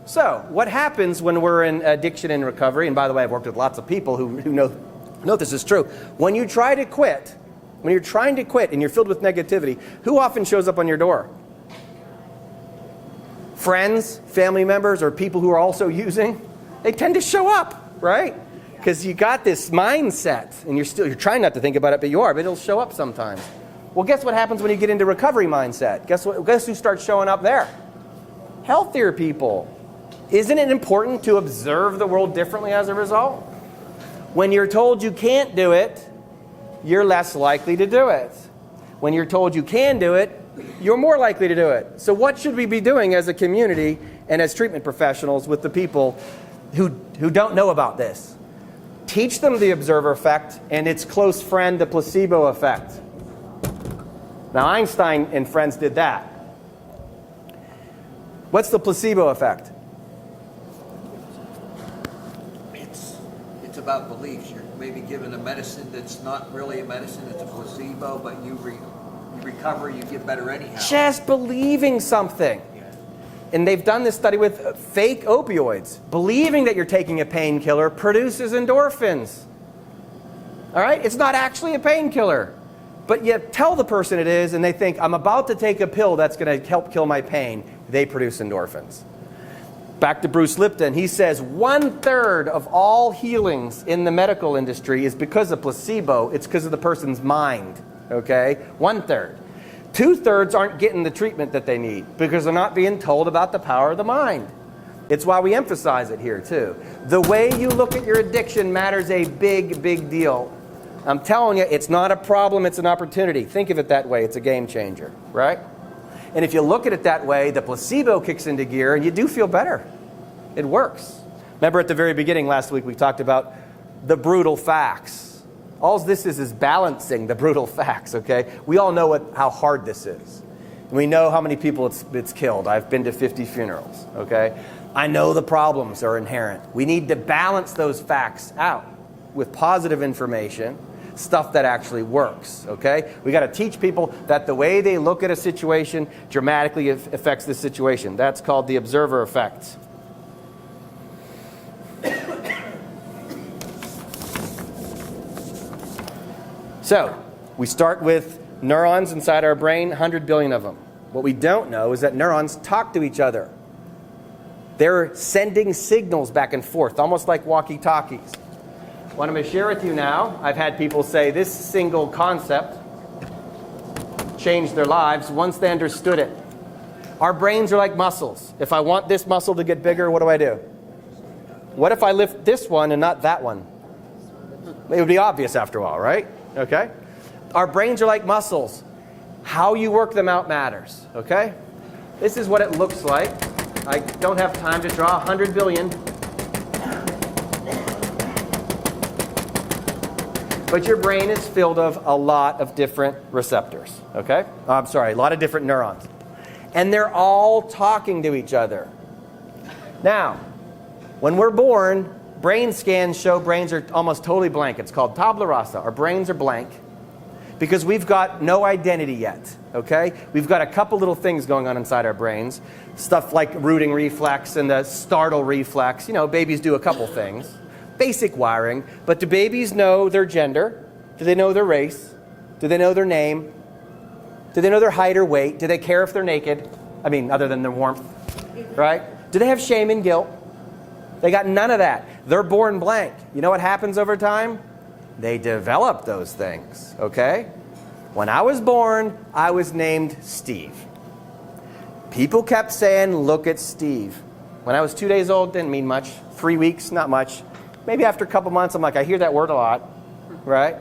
So, what happens when we're in addiction and recovery? And by the way, I've worked with lots of people who know this is true. When you try to quit, when you're trying to quit and you're filled with negativity, who often shows up on your door? Friends, family members, or people who are also using? They tend to show up, right? Because you got this mindset, and you're trying not to think about it, but you are, but it'll show up sometimes. Well, guess what happens when you get into recovery mindset? Guess who starts showing up there? Healthier people. Isn't it important to observe the world differently as a result? When you're told you can't do it, you're less likely to do it. When you're told you can do it, you're more likely to do it. So what should we be doing as a community and as treatment professionals with the people who don't know about this? Teach them the observer effect and its close friend, the placebo effect. Now, Einstein and friends did that. What's the placebo effect? It's about beliefs. You're maybe given a medicine that's not really a medicine, it's a placebo, but you recover, you get better anyhow. Just believing something. And they've done this study with fake opioids. Believing that you're taking a painkiller produces endorphins. All right? It's not actually a painkiller. But you tell the person it is, and they think, I'm about to take a pill that's going to help kill my pain. They produce endorphins. Back to Bruce Lipton. He says 1/3 of all healings in the medical industry is because of placebo. It's because of the person's mind. Okay? 1/3. 2/3 aren't getting the treatment that they need because they're not being told about the power of the mind. It's why we emphasize it here, too. The way you look at your addiction matters a big, big deal. I'm telling you, it's not a problem, it's an opportunity. Think of it that way. It's a game changer, right? And if you look at it that way, the placebo kicks into gear and you do feel better. It works. Remember at the very beginning last week we talked about the brutal facts. All this is balancing the brutal facts, okay? We all know how hard this is. We know how many people it's killed. I've been to 50 funerals, okay? I know the problems are inherent. We need to balance those facts out with positive information, stuff that actually works, okay? We got to teach people that the way they look at a situation dramatically affects the situation. That's called the observer effect. So, we start with neurons inside our brain, 100 billion of them. What we don't know is that neurons talk to each other. They're sending signals back and forth, almost like walkie-talkies. What I'm going to share with you now, I've had people say this single concept changed their lives once they understood it. Our brains are like muscles. If I want this muscle to get bigger, what do? What if I lift this one and not that one? It would be obvious after a while, right? Okay? Our brains are like muscles. How you work them out matters, okay? This is what it looks like. I don't have time to draw 100 billion. But your brain is filled of a lot of different receptors, okay? I'm sorry, a lot of different neurons. And they're all talking to each other. Now, when we're born, brain scans show brains are almost totally blank. It's called tabula rasa. Our brains are blank because we've got no identity yet, okay? We've got a couple little things going on inside our brains. Stuff like rooting reflex and the startle reflex. You know, babies do a couple things. Basic wiring. But do babies know their gender? Do they know their race? Do they know their name? Do they know their height or weight? Do they care if they're naked? I mean, other than their warmth, right? Do they have shame and guilt? They got none of that. They're born blank. You know what happens over time? They develop those things, okay? When I was born, I was named Steve. People kept saying, look at Steve. When I was 2 days old, didn't mean much. 3 weeks, not much. Maybe after a couple months, I'm like, I hear that word a lot, right?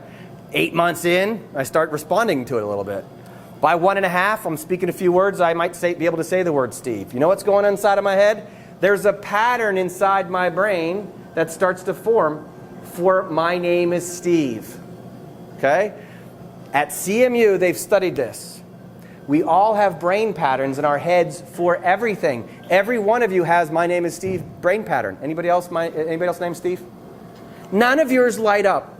8 months in, I start responding to it a little bit. By 1.5, I'm speaking a few words. I might be able to say the word Steve. You know what's going on inside of my head? There's a pattern inside my brain that starts to form for my name is Steve. Okay? At CMU, they've studied this. We all have brain patterns in our heads for everything. Every one of you has my name is Steve brain pattern. Anybody else named Steve? None of yours light up.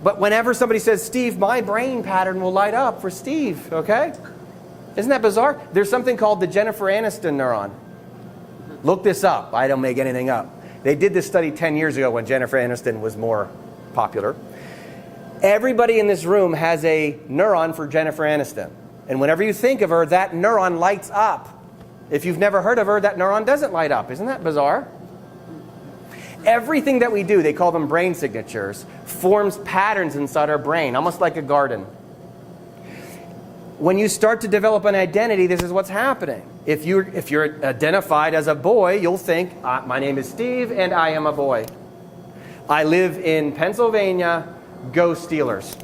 But whenever somebody says Steve, my brain pattern will light up for Steve, okay? Isn't that bizarre? There's something called the Jennifer Aniston neuron. Look this up. I don't make anything up. They did this study 10 years ago when Jennifer Aniston was more popular. Everybody in this room has a neuron for Jennifer Aniston. And whenever you think of her, that neuron lights up. If you've never heard of her, that neuron doesn't light up. Isn't that bizarre? Everything that we do, they call them brain signatures, forms patterns inside our brain, almost like a garden. When you start to develop an identity, this is what's happening. If you're identified as a boy, you'll think, my name is Steve and I am a boy. I live in Pennsylvania, go Steelers.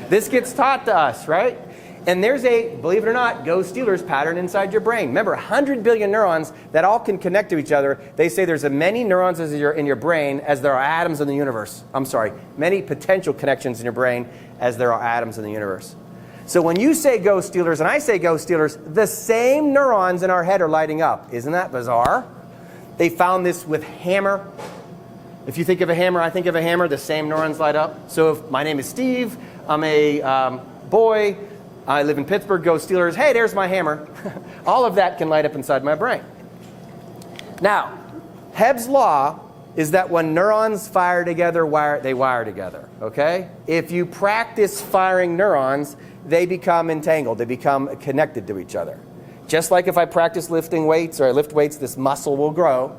This gets taught to us, right? And there's a, believe it or not, go Steelers pattern inside your brain. Remember, 100 billion neurons that all can connect to each other. They say there's as many neurons in your brain as there are atoms in the universe. I'm sorry, many potential connections in your brain as there are atoms in the universe. So when you say go Steelers and I say go Steelers, the same neurons in our head are lighting up. Isn't that bizarre? They found this with hammer. If you think of a hammer, I think of a hammer, the same neurons light up. So if my name is Steve, I'm a boy, I live in Pittsburgh, go Steelers, hey, there's my hammer. All of that can light up inside my brain. Now, Hebb's law is that when neurons fire together, they wire together, okay? If you practice firing neurons, they become entangled. They become connected to each other. Just like if I practice lifting weights or I lift weights, this muscle will grow.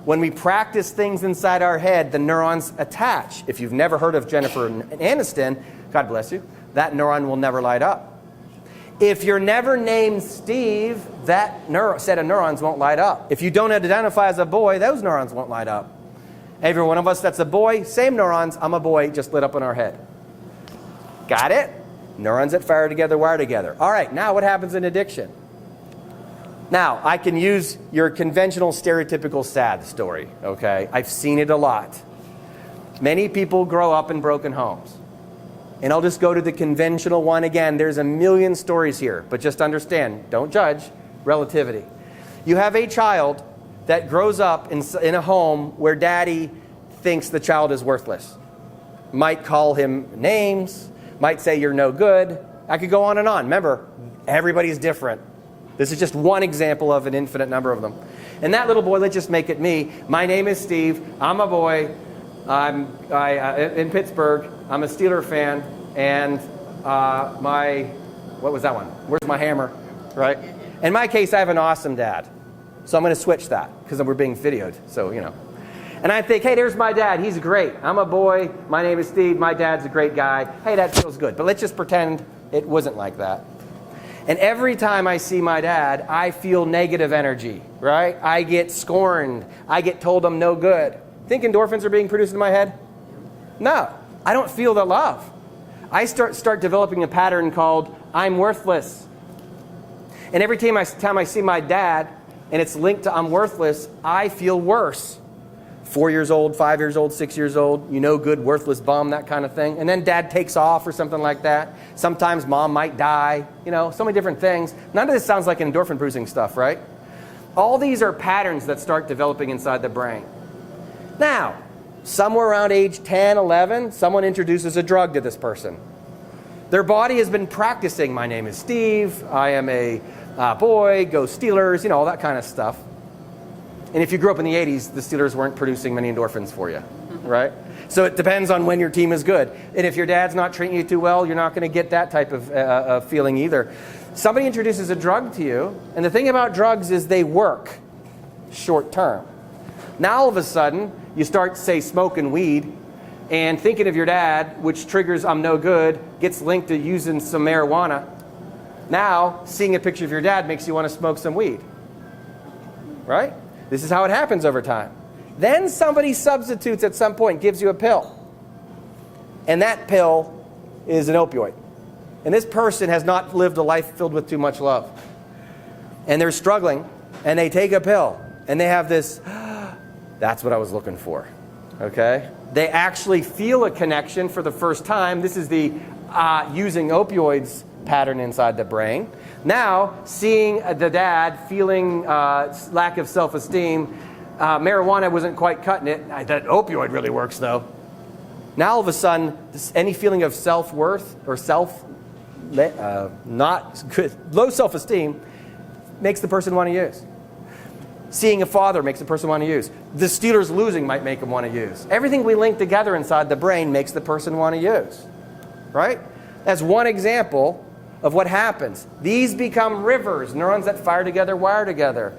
When we practice things inside our head, the neurons attach. If you've never heard of Jennifer Aniston, God bless you, that neuron will never light up. If you're never named Steve, that set of neurons won't light up. If you don't identify as a boy, those neurons won't light up. Every one of us that's a boy, same neurons, I'm a boy, just lit up in our head. Got it? Neurons that fire together, wire together. All right, now what happens in addiction? Now, I can use your conventional stereotypical sad story, okay? I've seen it a lot. Many people grow up in broken homes. And I'll just go to the conventional one again. There's a million stories here, but just understand, don't judge, relativity. You have a child that grows up in a home where daddy thinks the child is worthless. Might call him names, might say you're no good. I could go on and on. Remember, everybody's different. This is just one example of an infinite number of them. And that little boy, let's just make it me. My name is Steve. I'm a boy. I'm in Pittsburgh. I'm a Steeler fan. And what was that one? Where's my hammer? Right? In my case, I have an awesome dad. So I'm going to switch that because we're being videoed. So, you know. And I think, hey, there's my dad. He's great. I'm a boy. My name is Steve. My dad's a great guy. Hey, that feels good. But let's just pretend it wasn't like that. And every time I see my dad, I feel negative energy, right? I get scorned. I get told I'm no good. Think endorphins are being produced in my head? No. I don't feel the love. I start developing a pattern called I'm worthless. And every time I see my dad, and it's linked to I'm worthless, I feel worse. 4 years old, 5 years old, 6 years old, you know, good, worthless bum, that kind of thing. And then dad takes off or something like that. Sometimes mom might die, you know, so many different things. None of this sounds like endorphin-producing stuff, right? All these are patterns that start developing inside the brain. Now, somewhere around age 10, 11, someone introduces a drug to this person. Their body has been practicing, my name is Steve, I am a boy, go Steelers, you know, all that kind of stuff. And if you grew up in the 80s, the Steelers weren't producing many endorphins for you, right? So it depends on when your team is good. And if your dad's not treating you too well, you're not going to get that type of feeling either. Somebody introduces a drug to you, and the thing about drugs is they work short term. Now all of a sudden, you start, say, smoking weed, and thinking of your dad, which triggers I'm no good, gets linked to using some marijuana. Now, seeing a picture of your dad makes you want to smoke some weed, right? This is how it happens over time. Then somebody substitutes at some point, gives you a pill. And that pill is an opioid. And this person has not lived a life filled with too much love. And they're struggling, and they take a pill. And they have this, that's what I was looking for. Okay? They actually feel a connection for the first time. This is the using opioids pattern inside the brain. Now, seeing the dad feeling lack of self-esteem, marijuana wasn't quite cutting it. That opioid really works, though. Now, all of a sudden, any feeling of self-worth or not good, low self-esteem makes the person want to use. Seeing a father makes the person want to use. The Steelers losing might make them want to use. Everything we link together inside the brain makes the person want to use. Right? That's one example of what happens. These become rivers, neurons that fire together, wire together.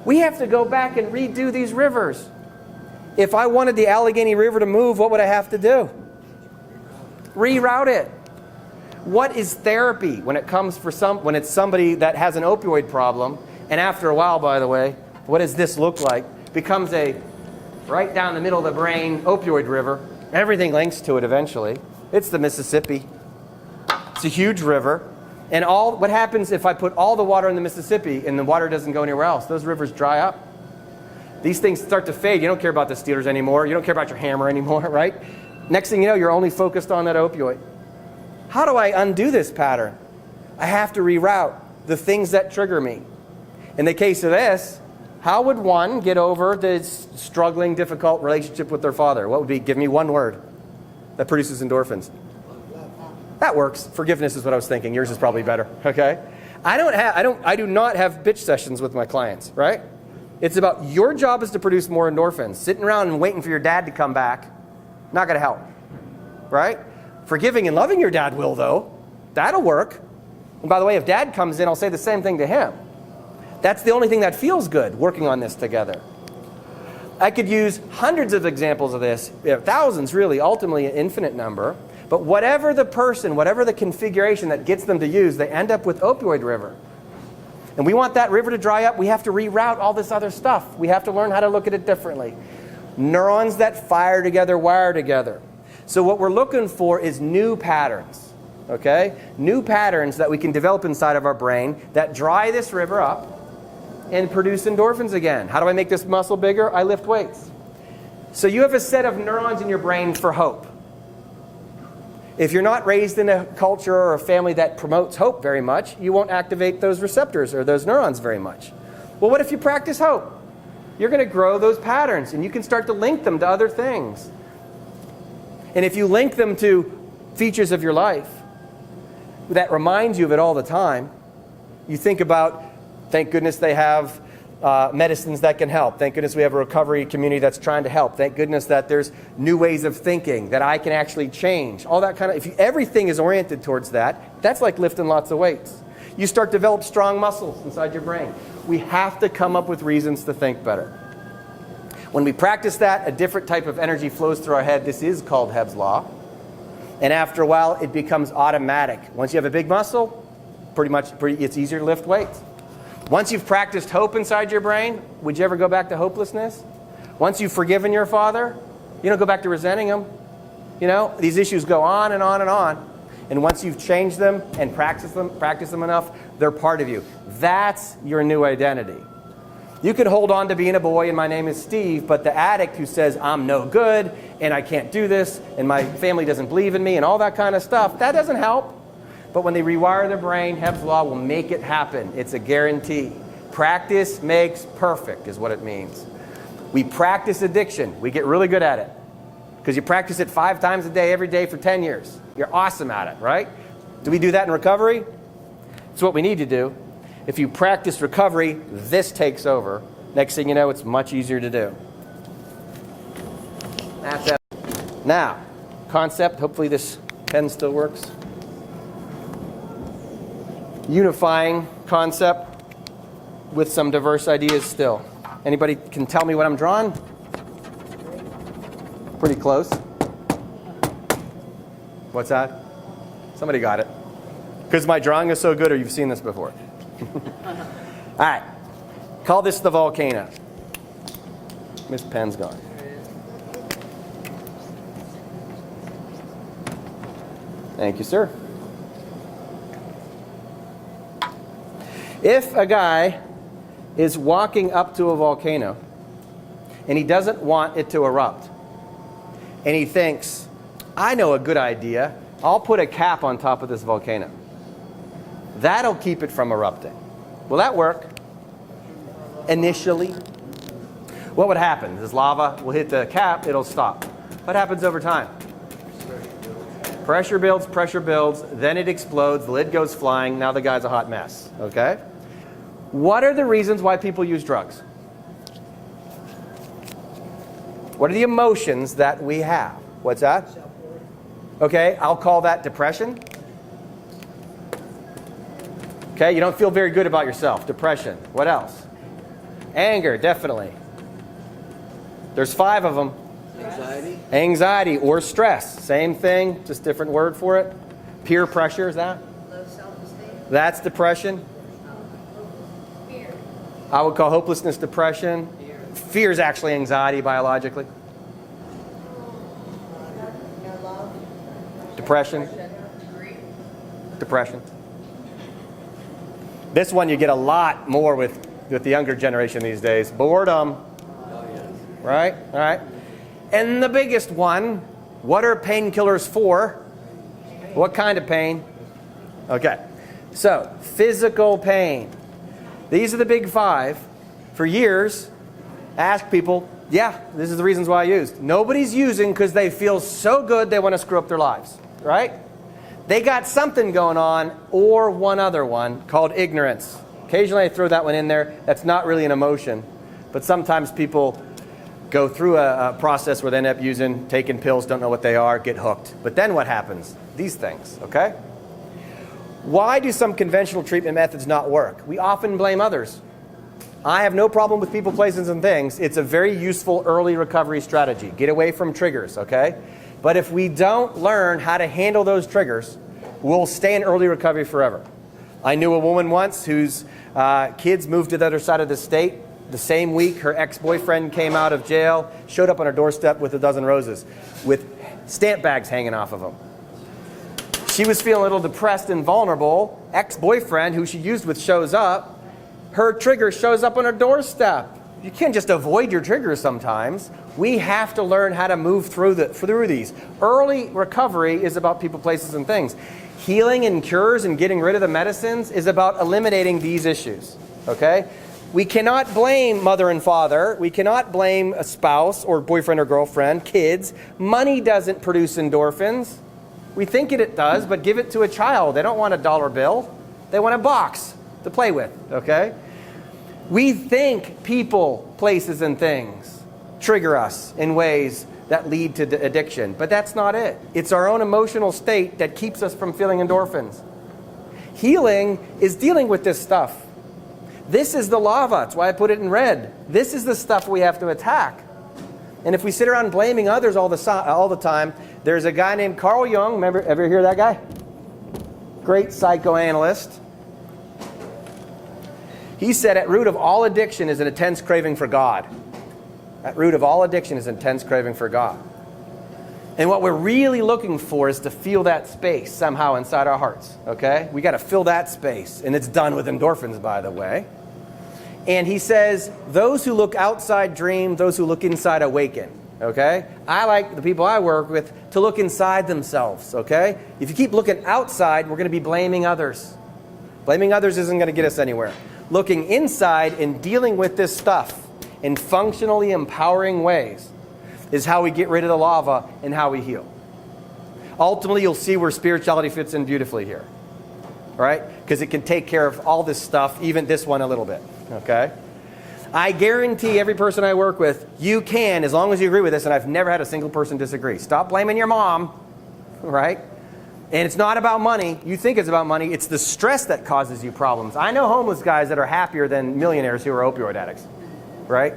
We have to go back and redo these rivers. If I wanted the Allegheny River to move, what would I have to do? Reroute it. What is therapy when it comes when it's somebody that has an opioid problem, and after a while, by the way, what does this look like? Becomes a right down the middle of the brain opioid river. Everything links to it eventually. It's the Mississippi. It's a huge river. And what happens if I put all the water in the Mississippi and the water doesn't go anywhere else? Those rivers dry up. These things start to fade. You don't care about the Steelers anymore. You don't care about your hammer anymore, right? Next thing you know, you're only focused on that opioid. How do I undo this pattern? I have to reroute the things that trigger me. In the case of this, how would one get over this struggling, difficult relationship with their father? What would be, give me one word that produces endorphins. That works. Forgiveness is what I was thinking. Yours is probably better, okay? I do not have bitch sessions with my clients, right? It's about your job is to produce more endorphins. Sitting around and waiting for your dad to come back, not going to help, right? Forgiving and loving your dad will, though. That'll work. And by the way, if dad comes in, I'll say the same thing to him. That's the only thing that feels good, working on this together. I could use hundreds of examples of this, thousands really, ultimately an infinite number. But whatever the person, whatever the configuration that gets them to use, they end up with opioid river. And we want that river to dry up. We have to reroute all this other stuff. We have to learn how to look at it differently. Neurons that fire together, wire together. So what we're looking for is new patterns, okay? New patterns that we can develop inside of our brain that dry this river up and produce endorphins again. How do I make this muscle bigger? I lift weights. So you have a set of neurons in your brain for hope. If you're not raised in a culture or a family that promotes hope very much, you won't activate those receptors or those neurons very much. Well, what if you practice hope? You're going to grow those patterns, and you can start to link them to other things. And if you link them to features of your life that reminds you of it all the time, you think about, thank goodness they have medicines that can help. Thank goodness we have a recovery community that's trying to help. Thank goodness that there's new ways of thinking that I can actually change. All that kind of, everything is oriented towards that, that's like lifting lots of weights. You start to develop strong muscles inside your brain. We have to come up with reasons to think better. When we practice that, a different type of energy flows through our head. This is called Hebb's Law. And after a while, it becomes automatic. Once you have a big muscle, it's easier to lift weights. Once you've practiced hope inside your brain, would you ever go back to hopelessness? Once you've forgiven your father, you don't go back to resenting him. You know, these issues go on and on and on. And once you've changed them and practiced them enough, they're part of you. That's your new identity. You can hold on to being a boy and my name is Steve, but the addict who says I'm no good and I can't do this and my family doesn't believe in me and all that kind of stuff, that doesn't help. But when they rewire their brain, Hebb's Law will make it happen. It's a guarantee. Practice makes perfect is what it means. We practice addiction. We get really good at it. Because you practice it 5 times a day, every day for 10 years. You're awesome at it, right? Do we do that in recovery? It's what we need to do. If you practice recovery, this takes over. Next thing you know, it's much easier to do. That's it. Now, concept, hopefully this pen still works. Unifying concept with some diverse ideas still. Anybody can tell me what I'm drawing? Pretty close. What's that? Somebody got it. Because my drawing is so good, or you've seen this before. All right. Call this the volcano. Miss Pen's gone. Thank you, sir. If a guy is walking up to a volcano and he doesn't want it to erupt, and he thinks, I know a good idea, I'll put a cap on top of this volcano. That'll keep it from erupting. Will that work? Initially. What would happen? This lava will hit the cap, it'll stop. What happens over time? Pressure builds, then it explodes, the lid goes flying, now the guy's a hot mess, okay? What are the reasons why people use drugs? What are the emotions that we have? What's that? Okay, I'll call that depression. Okay, you don't feel very good about yourself. Depression. What else? Anger, definitely. There's 5 of them. Anxiety. Anxiety or stress. Same thing, just different word for it. Peer pressure, is that? Low self-esteem. That's depression. Fear. I would call hopelessness depression. Fear is actually anxiety biologically. No love. Depression. Grief. Depression. This one you get a lot more with the younger generation these days. Boredom. Right? All right. And the biggest one, what are painkillers for? What kind of pain? Okay. So, physical pain. These are the big five. For years, ask people, yeah, this is the reasons why I used. Nobody's using because they feel so good they want to screw up their lives, right? They got something going on, or one other one called ignorance. Occasionally I throw that one in there. That's not really an emotion. But sometimes people go through a process where they end up using, taking pills, don't know what they are, get hooked. But then what happens? These things, okay? Why do some conventional treatment methods not work? We often blame others. I have no problem with people, places, and things. It's a very useful early recovery strategy. Get away from triggers, okay? But if we don't learn how to handle those triggers, we'll stay in early recovery forever. I knew a woman once whose kids moved to the other side of the state. The same week, her ex-boyfriend came out of jail, showed up on her doorstep with a dozen roses, with stamp bags hanging off of them. She was feeling a little depressed and vulnerable. Ex-boyfriend, who she used with, shows up. Her trigger shows up on her doorstep. You can't just avoid your triggers sometimes. We have to learn how to move through these. Early recovery is about people, places, and things. Healing and cures and getting rid of the medicines is about eliminating these issues, okay? We cannot blame mother and father. We cannot blame a spouse or boyfriend or girlfriend, kids. Money doesn't produce endorphins. We think it does, but give it to a child. They don't want a dollar bill. They want a box to play with, okay? We think people, places, and things trigger us in ways that lead to addiction, but that's not it. It's our own emotional state that keeps us from feeling endorphins. Healing is dealing with this stuff. This is the lava. That's why I put it in red. This is the stuff we have to attack. And if we sit around blaming others all the time, there's a guy named Carl Jung. Remember, ever hear that guy? Great psychoanalyst. He said, at root of all addiction is an intense craving for God. At root of all addiction is intense craving for God. And what we're really looking for is to feel that space somehow inside our hearts, okay? We got to fill that space, and it's done with endorphins, by the way. And he says, those who look outside dream, those who look inside awaken, okay? I like the people I work with to look inside themselves, okay? If you keep looking outside, we're going to be blaming others. Blaming others isn't going to get us anywhere. Looking inside and dealing with this stuff in functionally empowering ways is how we get rid of the lava and how we heal. Ultimately, you'll see where spirituality fits in beautifully here, right? Because it can take care of all this stuff, even this one a little bit, okay? I guarantee every person I work with, you can, as long as you agree with this, and I've never had a single person disagree. Stop blaming your mom, right? And it's not about money. You think it's about money. It's the stress that causes you problems. I know homeless guys that are happier than millionaires who are opioid addicts, right?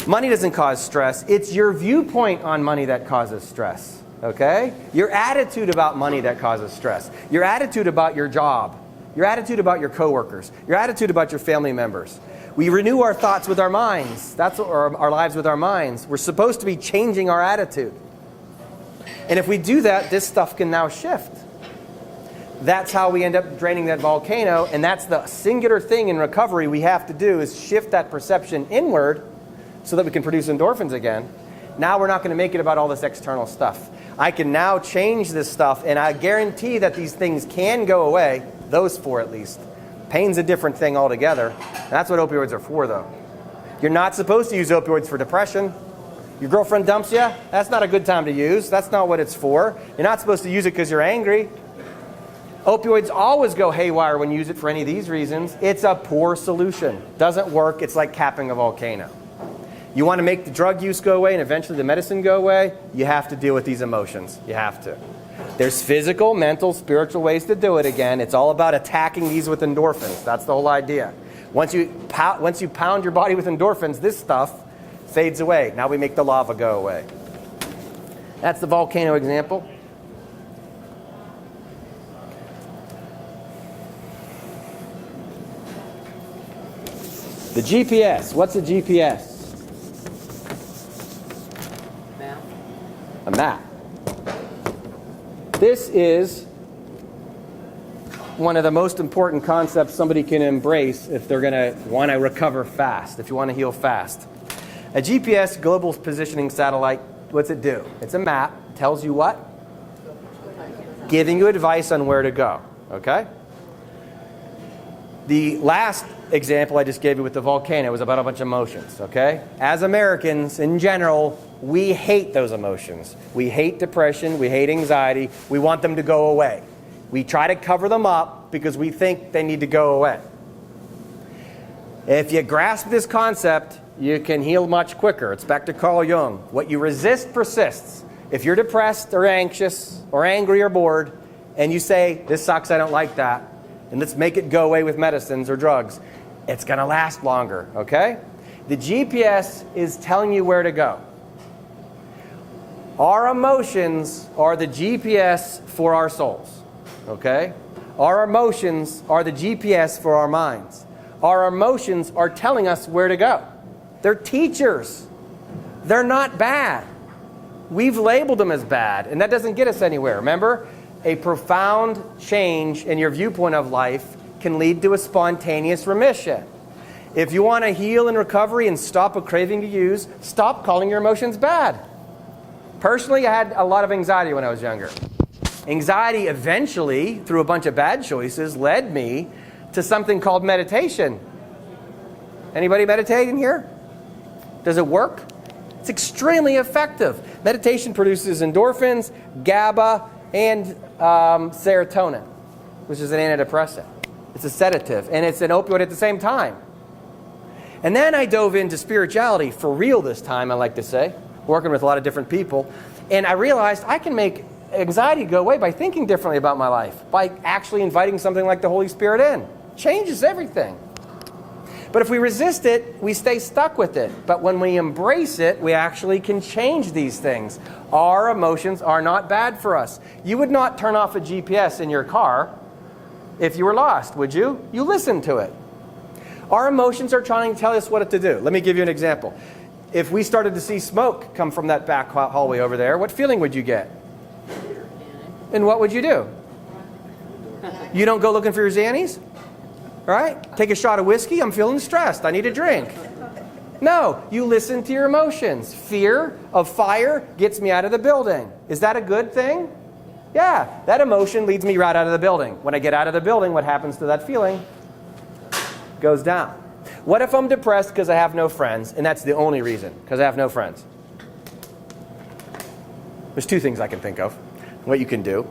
Money doesn't cause stress. It's your viewpoint on money that causes stress, okay? Your attitude about money that causes stress. Your attitude about your job. Your attitude about your coworkers. Your attitude about your family members. We renew our thoughts with our minds. That's what, our lives with our minds. We're supposed to be changing our attitude. And if we do that, this stuff can now shift. That's how we end up draining that volcano, and that's the singular thing in recovery we have to do is shift that perception inward so that we can produce endorphins again. Now we're not going to make it about all this external stuff. I can now change this stuff, and I guarantee that these things can go away, those four at least. Pain's a different thing altogether. That's what opioids are for, though. You're not supposed to use opioids for depression. Your girlfriend dumps you? That's not a good time to use. That's not what it's for. You're not supposed to use it because you're angry. Opioids always go haywire when you use it for any of these reasons. It's a poor solution. Doesn't work. It's like capping a volcano. You want to make the drug use go away and eventually the medicine go away, you have to deal with these emotions. You have to. There's physical, mental, spiritual ways to do it again. It's all about attacking these with endorphins. That's the whole idea. Once you pound your body with endorphins, this stuff fades away. Now we make the lava go away. That's the volcano example. The GPS. What's a GPS? Map. A map. This is one of the most important concepts somebody can embrace if they're going to want to recover fast, if you want to heal fast. A GPS, global positioning satellite, what's it do? It's a map. Tells you what? Giving you advice on where to go. Okay? The last example I just gave you with the volcano was about a bunch of emotions, okay? As Americans, in general, we hate those emotions. We hate depression, we hate anxiety, we want them to go away. We try to cover them up because we think they need to go away. If you grasp this concept, you can heal much quicker. It's back to Carl Jung. What you resist persists. If you're depressed or anxious or angry or bored, and you say, this sucks, I don't like that, and let's make it go away with medicines or drugs, it's going to last longer, okay? The GPS is telling you where to go. Our emotions are the GPS for our souls, okay? Our emotions are the GPS for our minds. Our emotions are telling us where to go. They're teachers. They're not bad. We've labeled them as bad, and that doesn't get us anywhere. Remember, a profound change in your viewpoint of life can lead to a spontaneous remission. If you want to heal in recovery and stop a craving to use, stop calling your emotions bad. Personally, I had a lot of anxiety when I was younger. Anxiety eventually, through a bunch of bad choices, led me to something called meditation. Anybody meditate in here? Does it work? It's extremely effective. Meditation produces endorphins, GABA, and serotonin, which is an antidepressant. It's a sedative, and it's an opioid at the same time. And then I dove into spirituality, for real this time, I like to say, working with a lot of different people. And I realized I can make anxiety go away by thinking differently about my life, by actually inviting something like the Holy Spirit in. Changes everything. But if we resist it, we stay stuck with it. But when we embrace it, we actually can change these things. Our emotions are not bad for us. You would not turn off a GPS in your car if you were lost, would you? You listen to it. Our emotions are trying to tell us what to do. Let me give you an example. If we started to see smoke come from that back hallway over there, what feeling would you get? And what would you do? You don't go looking for your Xannies? Right? Take a shot of whiskey. I'm feeling stressed. I need a drink. No, you listen to your emotions. Fear of fire gets me out of the building. Is that a good thing? Yeah, that emotion leads me right out of the building. When I get out of the building, what happens to that feeling? Goes down. What if I'm depressed because I have no friends, and that's the only reason, because I have no friends? There's two things I can think of, what you can do.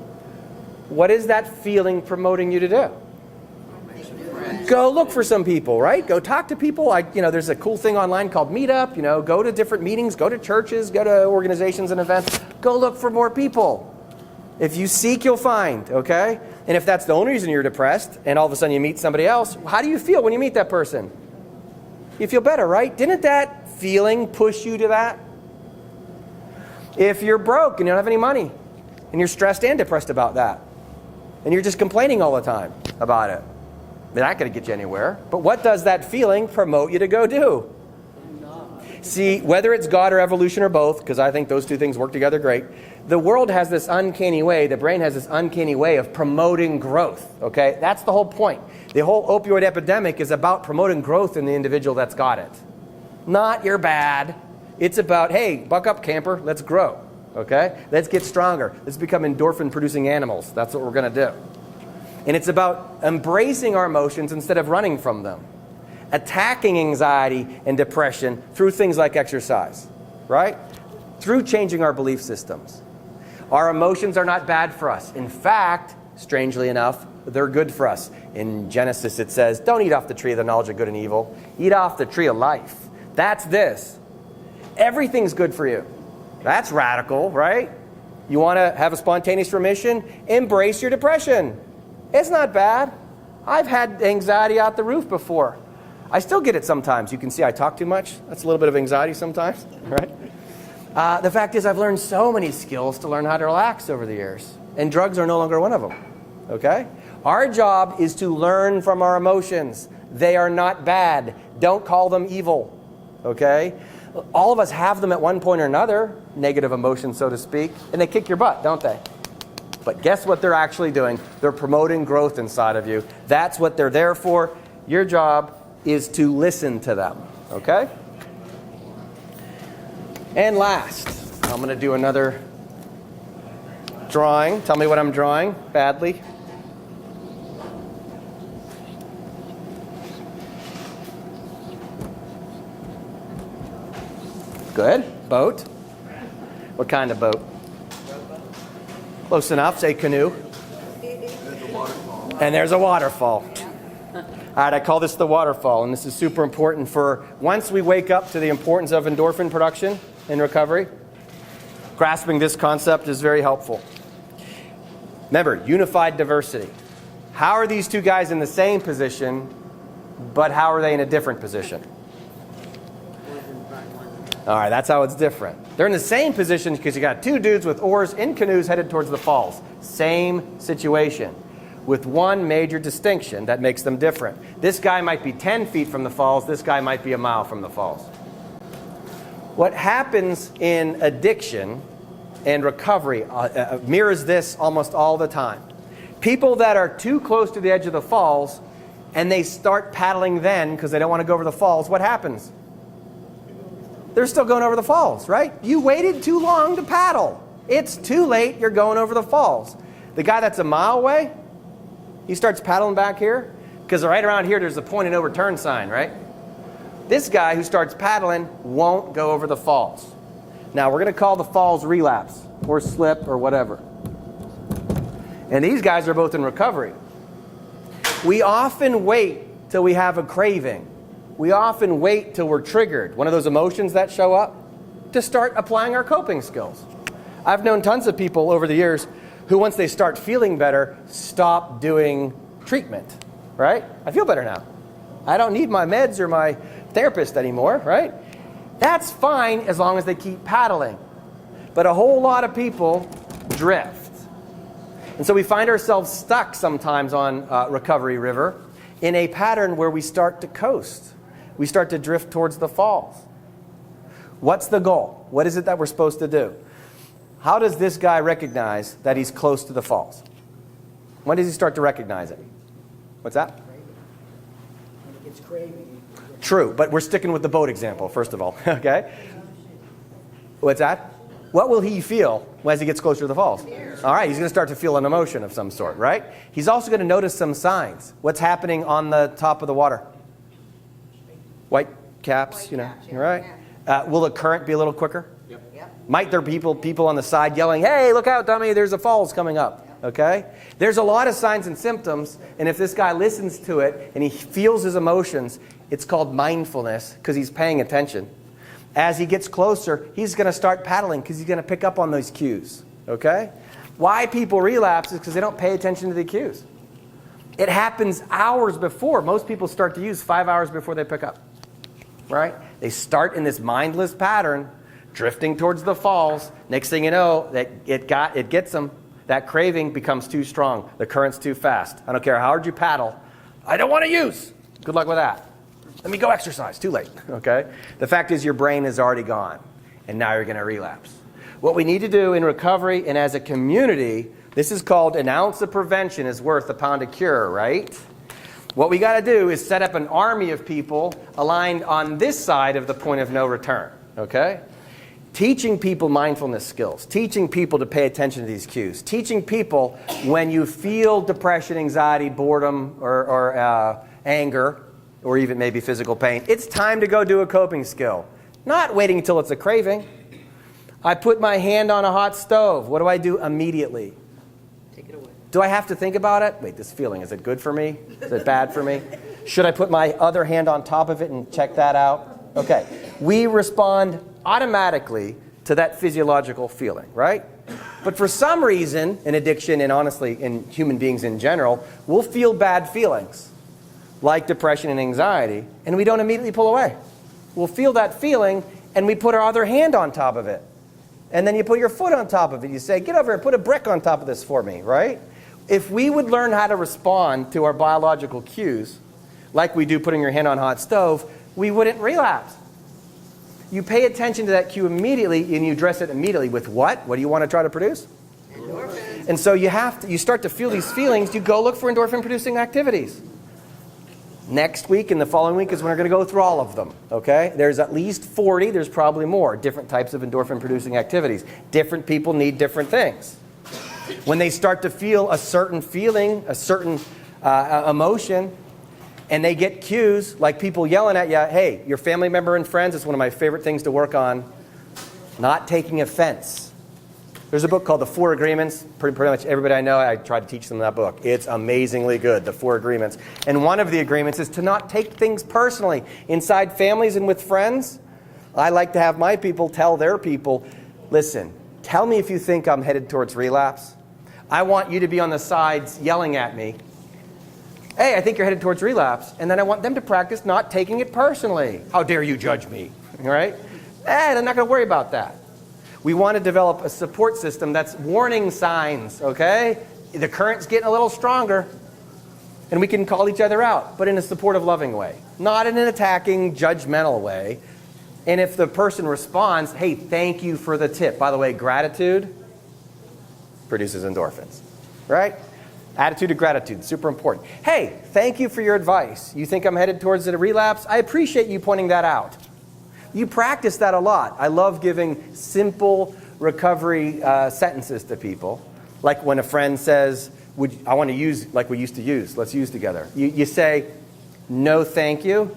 What is that feeling promoting you to do? Go look for some people, right? Go talk to people. There's a cool thing online called Meetup. Go to different meetings, go to churches, go to organizations and events. Go look for more people. If you seek, you'll find, okay? And if that's the only reason you're depressed, and all of a sudden you meet somebody else, how do you feel when you meet that person? You feel better, right? Didn't that feeling push you to that? If you're broke and you don't have any money, and you're stressed and depressed about that, and you're just complaining all the time about it, they're not going to get you anywhere. But what does that feeling promote you to go do? See, whether it's God or evolution or both, because I think those two things work together great, the world has this uncanny way, the brain has this uncanny way of promoting growth, okay? That's the whole point. The whole opioid epidemic is about promoting growth in the individual that's got it. Not you're bad. It's about, hey, buck up, camper, let's grow, okay? Let's get stronger. Let's become endorphin-producing animals. That's what we're going to do. And it's about embracing our emotions instead of running from them. Attacking anxiety and depression through things like exercise, right? Through changing our belief systems. Our emotions are not bad for us. In fact, strangely enough, they're good for us. In Genesis it says, don't eat off the tree of the knowledge of good and evil. Eat off the tree of life. That's this. Everything's good for you. That's radical, right? You want to have a spontaneous remission? Embrace your depression. It's not bad. I've had anxiety out the roof before. I still get it sometimes. You can see I talk too much. That's a little bit of anxiety sometimes, right? The fact is I've learned so many skills to learn how to relax over the years. And drugs are no longer one of them, okay? Our job is to learn from our emotions. They are not bad. Don't call them evil, okay? All of us have them at one point or another, negative emotions, so to speak, and they kick your butt, don't they? But guess what they're actually doing? They're promoting growth inside of you. That's what they're there for. Your job is to listen to them, okay? And last, I'm going to do another drawing. Tell me what I'm drawing badly. Good. Boat. What kind of boat? Close enough. Say canoe. And there's a waterfall. All right, I call this the waterfall, and this is super important for once we wake up to the importance of endorphin production in recovery. Grasping this concept is very helpful. Remember, unified diversity. How are these two guys in the same position, but how are they in a different position? All right, that's how it's different. They're in the same position because you got two dudes with oars in canoes headed towards the falls. Same situation, with one major distinction that makes them different. This guy might be 10 feet from the falls. This guy might be a mile from the falls. What happens in addiction and recovery mirrors this almost all the time. People that are too close to the edge of the falls and they start paddling then because they don't want to go over the falls, what happens? They're still going over the falls, right? You waited too long to paddle. It's too late. You're going over the falls. The guy that's a mile away, he starts paddling back here because right around here there's a point and no return sign, right? This guy who starts paddling won't go over the falls. Now we're going to call the falls relapse or slip or whatever. And these guys are both in recovery. We often wait till we have a craving. We often wait till we're triggered, one of those emotions that show up, to start applying our coping skills. I've known tons of people over the years who, once they start feeling better, stop doing treatment, right? I feel better now. I don't need my meds or my therapist anymore, right? That's fine as long as they keep paddling. But a whole lot of people drift. And so we find ourselves stuck sometimes on Recovery River in a pattern where we start to coast. We start to drift towards the falls. What's the goal? What is it that we're supposed to do? How does this guy recognize that he's close to the falls? When does he start to recognize it? What's that? When it gets craving. True, but we're sticking with the boat example, first of all. Okay? What's that? What will he feel as he gets closer to the falls? All right, he's going to start to feel an emotion of some sort, right? He's also going to notice some signs. What's happening on the top of the water? White caps, you know, right? Will the current be a little quicker? Yep. Might there be people on the side yelling, hey, look out, dummy, there's a falls coming up, okay? There's a lot of signs and symptoms, and if this guy listens to it and he feels his emotions, it's called mindfulness because he's paying attention. As he gets closer, he's going to start paddling because he's going to pick up on those cues, okay? Why people relapse is because they don't pay attention to the cues. It happens hours before. Most people start to use 5 hours before they pick up, right? They start in this mindless pattern, drifting towards the falls. Next thing you know, it gets them. That craving becomes too strong. The current's too fast. I don't care how hard you paddle. I don't want to use. Good luck with that. Let me go exercise. Too late, okay? The fact is your brain is already gone, and now you're going to relapse. What we need to do in recovery and as a community, this is called an ounce of prevention is worth a pound of cure, right? What we got to do is set up an army of people aligned on this side of the point of no return, okay? Teaching people mindfulness skills, teaching people to pay attention to these cues, teaching people when you feel depression, anxiety, boredom, or anger, or even maybe physical pain, it's time to go do a coping skill. Not waiting until it's a craving. I put my hand on a hot stove. What do I do immediately? Take it away. Do I have to think about it? Wait, this feeling, is it good for me? Is it bad for me? Should I put my other hand on top of it and check that out? Okay. We respond automatically to that physiological feeling, right? But for some reason, in addiction and honestly in human beings in general, we'll feel bad feelings like depression and anxiety, and we don't immediately pull away. We'll feel that feeling, and we put our other hand on top of it. And then you put your foot on top of it. You say, get over here, put a brick on top of this for me, right? If we would learn how to respond to our biological cues, like we do putting your hand on a hot stove, we wouldn't relapse. You pay attention to that cue immediately, and you address it immediately with what? What do you want to try to produce? Endorphins. And so you start to feel these feelings, you go look for endorphin-producing activities. Next week and the following week is when we're going to go through all of them, okay? There's at least 40, there's probably more, different types of endorphin-producing activities. Different people need different things. When they start to feel a certain feeling, a certain emotion, and they get cues like people yelling at you, hey, your family member and friends, it's one of my favorite things to work on Not taking offense. There's a book called The Four Agreements. Pretty much everybody I know, I try to teach them that book. It's amazingly good, The Four Agreements. And one of the agreements is to not take things personally. Inside families and with friends, I like to have my people tell their people, listen, tell me if you think I'm headed towards relapse. I want you to be on the sides yelling at me. Hey, I think you're headed towards relapse. And then I want them to practice not taking it personally. How dare you judge me, right? I'm not going to worry about that. We want to develop a support system that's warning signs, okay? The current's getting a little stronger. And we can call each other out, but in a supportive, loving way. Not in an attacking, judgmental way. And if the person responds, hey, thank you for the tip. By the way, gratitude produces endorphins, right? Attitude of gratitude, super important. Hey, thank you for your advice. You think I'm headed towards a relapse? I appreciate you pointing that out. You practice that a lot. I love giving simple recovery sentences to people. Like when a friend says, I want to use like we used to use. Let's use together. You say, no thank you.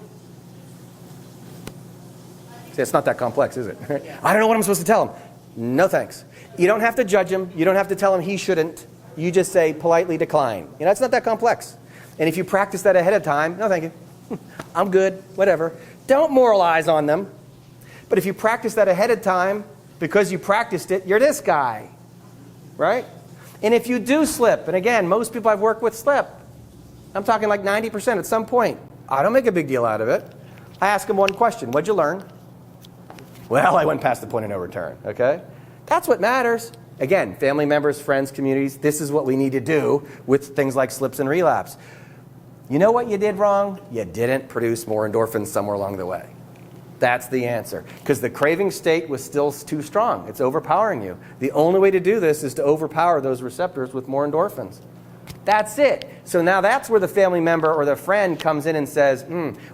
See, it's not that complex, is it? I don't know what I'm supposed to tell him. No thanks. You don't have to judge him. You don't have to tell him he shouldn't. You just say politely decline. It's not that complex. And if you practice that ahead of time, no thank you. I'm good, whatever. Don't moralize on them. But if you practice that ahead of time, because you practiced it, you're this guy, right? And if you do slip, and again, most people I've worked with slip. I'm talking like 90% at some point. I don't make a big deal out of it. I ask them one question. What'd you learn? Well, I went past the point of no return, okay? That's what matters. Again, family members, friends, communities, this is what we need to do with things like slips and relapse. You know what you did wrong? You didn't produce more endorphins somewhere along the way. That's the answer. Because the craving state was still too strong. It's overpowering you. The only way to do this is to overpower those receptors with more endorphins. That's it. So now that's where the family member or the friend comes in and says,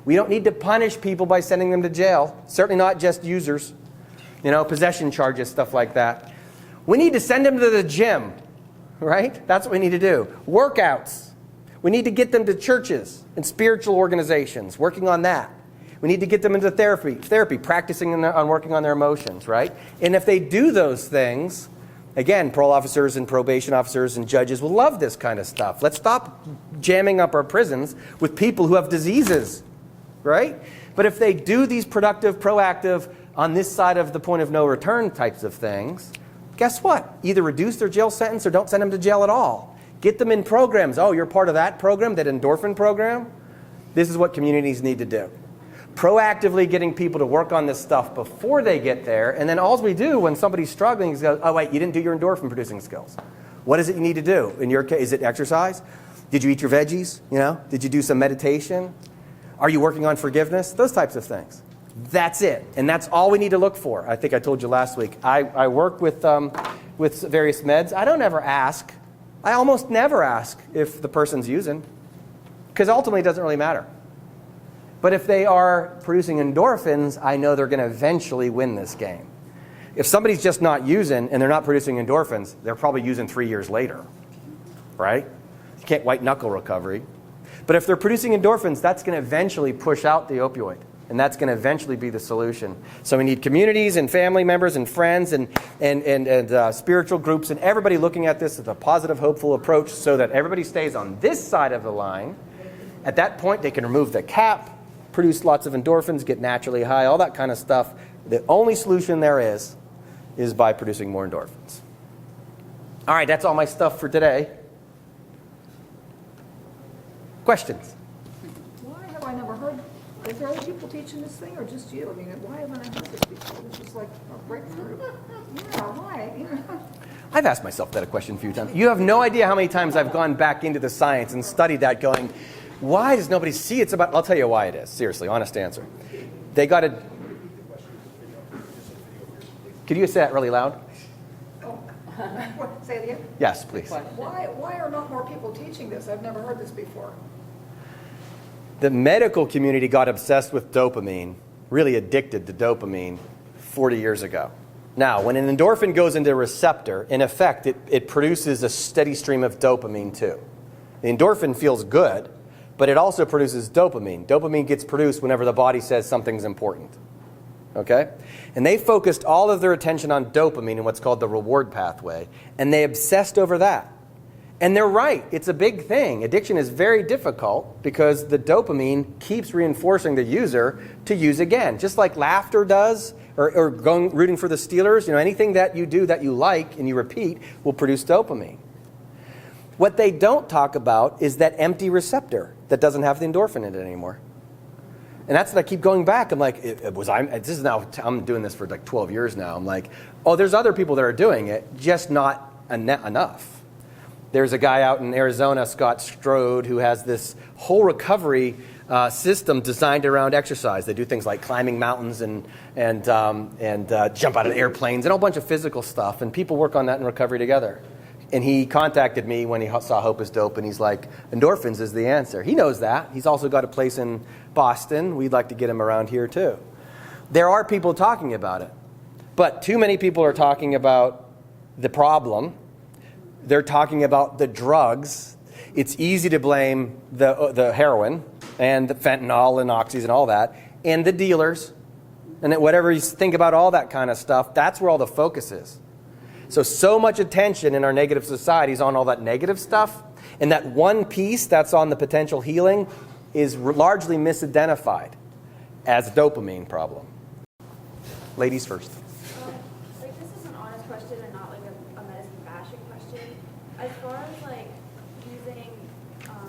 we don't need to punish people by sending them to jail. Certainly not just users. Possession charges, stuff like that. We need to send them to the gym, right? That's what we need to do. Workouts. We need to get them to churches and spiritual organizations, working on that. We need to get them into therapy, practicing on working on their emotions, right? And if they do those things, again, parole officers and probation officers and judges will love this kind of stuff. Let's stop jamming up our prisons with people who have diseases, right? But if they do these productive, proactive, on this side of the point of no return types of things, guess what? Either reduce their jail sentence or don't send them to jail at all. Get them in programs. Oh, you're part of that program, that endorphin program? This is what communities need to do. Proactively getting people to work on this stuff before they get there. And then all we do when somebody's struggling is go, oh, wait, you didn't do your endorphin producing skills. What is it you need to do? In your case, is it exercise? Did you eat your veggies? Did you do some meditation? Are you working on forgiveness? Those types of things. That's it. And that's all we need to look for. I think I told you last week. I work with various meds. I don't ever ask. I almost never ask if the person's using. Because ultimately it doesn't really matter. But if they are producing endorphins, I know they're going to eventually win this game. If somebody's just not using and they're not producing endorphins, they're probably using 3 years later, right? You can't white knuckle recovery. But if they're producing endorphins, that's going to eventually push out the opioid. And that's going to eventually be the solution. So we need communities and family members and friends and spiritual groups and everybody looking at this with a positive, hopeful approach so that everybody stays on this side of the line. At that point, they can remove the cap, produce lots of endorphins, get naturally high, all that kind of stuff. The only solution there is by producing more endorphins. All right, that's all my stuff for today. Questions? Why have I never heard? Is there other people teaching this thing or just you? I mean, why haven't I heard this before? This is like a breakthrough. Yeah, why? I've asked myself that a question a few times. You have no idea how many times I've gone back into the science and studied that going, why does nobody see it's about? I'll tell you why it is. Seriously, honest answer. They got to. Could you say that really loud? Say it again? Yes, please. Why are not more people teaching this? I've never heard this before. The medical community got obsessed with dopamine, really addicted to dopamine 40 years ago. Now, when an endorphin goes into a receptor, in effect, it produces a steady stream of dopamine too. The endorphin feels good, but it also produces dopamine. Dopamine gets produced whenever the body says something's important. okay? And they focused all of their attention on dopamine and what's called the reward pathway, and they obsessed over that. And they're right. It's a big thing. Addiction is very difficult because the dopamine keeps reinforcing the user to use again, just like laughter does, or rooting for the Steelers. Anything that you do that you like and you repeat will produce dopamine. What they don't talk about is that empty receptor that doesn't have the endorphin in it anymore. And that's what I keep going back. I'm like, I'm doing this for like 12 years now. I'm like, oh, there's other people that are doing it, just not enough. There's a guy out in Arizona, Scott Treu, who has this whole recovery system designed around exercise. They do things like climbing mountains and jump out of airplanes and a whole bunch of physical stuff. And people work on that in recovery together. And he contacted me when he saw Hope is Dope, and he's like, endorphins is the answer. He knows that. He's also got a place in Boston. We'd like to get him around here too. There are people talking about it. But too many people are talking about the problem. They're talking about the drugs. It's easy to blame the heroin and the fentanyl and oxys and all that, and the dealers, and whatever you think about all that kind of stuff, that's where all the focus is. So much attention in our negative society is on all that negative stuff, and that one piece that's on the potential healing is largely misidentified as a dopamine problem. Ladies first. This is an honest question and not like a medicine bashing question. As far as like using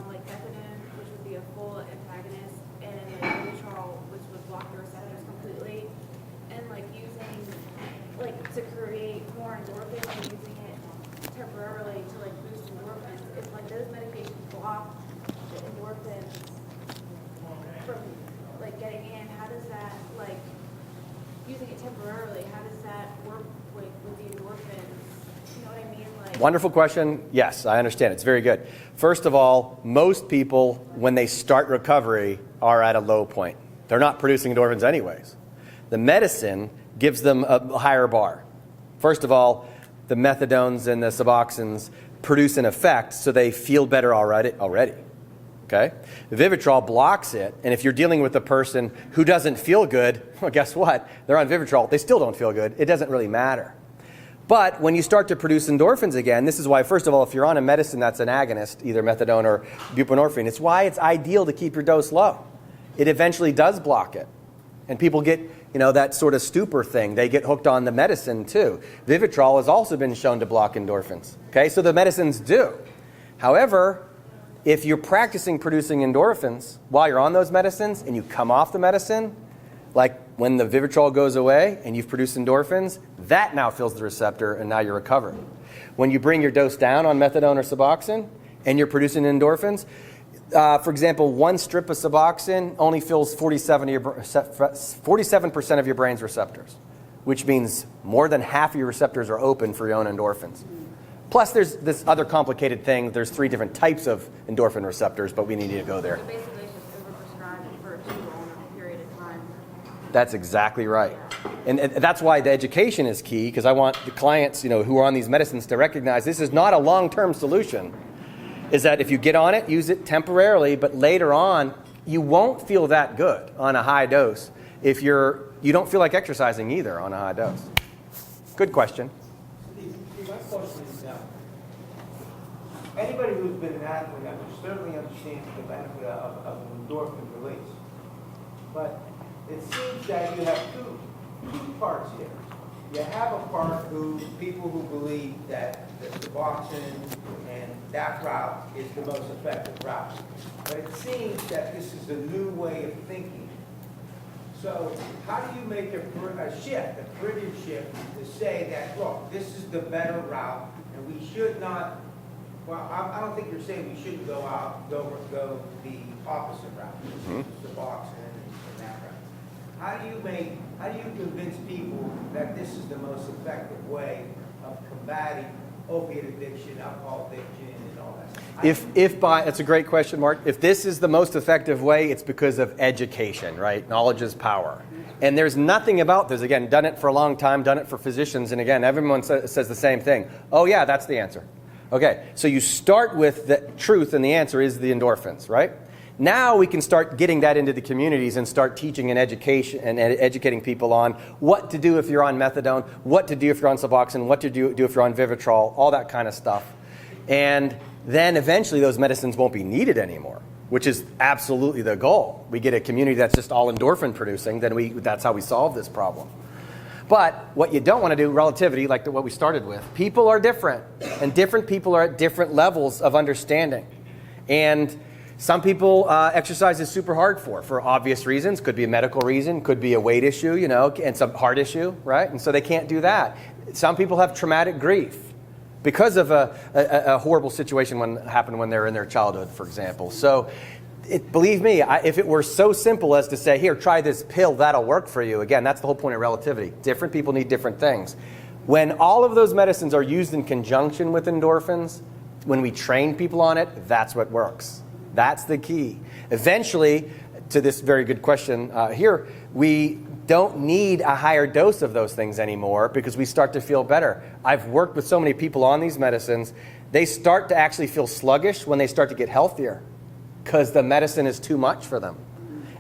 like methadone, which would be a full antagonist, and like Vivitrol, which would block the receptors completely, and like using like to create more endorphins and using it temporarily to like boost endorphins, if like those medications block the endorphins from like getting in, how does that like using it temporarily, how does that work with the endorphins? You know what I mean? Like, Wonderful question. Yes, I understand. It's very good. First of all, most people, when they start recovery, are at a low point. They're not producing endorphins anyways. The medicine gives them a higher bar. First of all, the methadones and the Suboxones produce an effect so they feel better already. Okay? Vivitrol blocks it, and if you're dealing with a person who doesn't feel good, well, guess what? They're on Vivitrol. They still don't feel good. It doesn't really matter. But when you start to produce endorphins again, this is why, first of all, if you're on a medicine that's an agonist, either methadone or buprenorphine, it's why it's ideal to keep your dose low. It eventually does block it. And people get, that sort of stupor thing. They get hooked on the medicine too. Vivitrol has also been shown to block endorphins. Okay, so the medicines do. However, if you're practicing producing endorphins while you're on those medicines and you come off the medicine, like when the Vivitrol goes away and you've produced endorphins, that now fills the receptor and now you're recovering. When you bring your dose down on methadone or Suboxone and you're producing endorphins, for example, one strip of Suboxone only fills 47% of your brain's receptors, which means more than half of your receptors are open for your own endorphins. Plus, there's this other complicated thing. There's 3 different types of endorphin receptors, but we need to go there. so basically it's just overprescribed for too long a period of time. That's exactly right. And that's why the education is key, because I want the clients, who are on these medicines to recognize this is not a long-term solution. Is that if you get on it, use it temporarily, but later on, you won't feel that good on a high dose if you don't feel like exercising either on a high dose. Good question. My question is, anybody who's been an athlete certainly understands the benefit of an endorphin release. But it seems that you have two parts here. You have a part people who believe that the Suboxone and that route is the most effective route. But it seems that this is a new way of thinking. So how do you make a shift, a brilliant shift, to say that, look, this is the better route, and we should not, well, I don't think you're saying we shouldn't go the opposite route, the Suboxone and that route. How do you convince people that this is the most effective way of combating opiate addiction, alcohol addiction, and all that stuff? That's a great question, Mark. If this is the most effective way, it's because of education, right? Knowledge is power. And there's nothing about this. Again, done it for a long time, done it for physicians, and again, everyone says the same thing. Oh yeah, that's the answer. Okay, so you start with the truth, and the answer is the endorphins, right? Now we can start getting that into the communities and start teaching and educating people on what to do if you're on methadone, what to do if you're on Suboxone, what to do if you're on Vivitrol, all that kind of stuff. And then eventually those medicines won't be needed anymore, which is absolutely the goal. We get a community that's just all endorphin producing, then that's how we solve this problem. But what you don't want to do, relativity, like what we started with, people are different, and different people are at different levels of understanding. And some people exercise is super hard for obvious reasons. Could be a medical reason, could be a weight issue, and some heart issue, right? And so they can't do that. Some people have traumatic grief because of a horrible situation happened when they were in their childhood, for example. So believe me, if it were so simple as to say, here, try this pill, that'll work for you. Again, that's the whole point of relativity. Different people need different things. When all of those medicines are used in conjunction with endorphins, when we train people on it, that's what works. That's the key. Eventually, to this very good question here, we don't need a higher dose of those things anymore because we start to feel better. I've worked with so many people on these medicines, they start to actually feel sluggish when they start to get healthier because the medicine is too much for them.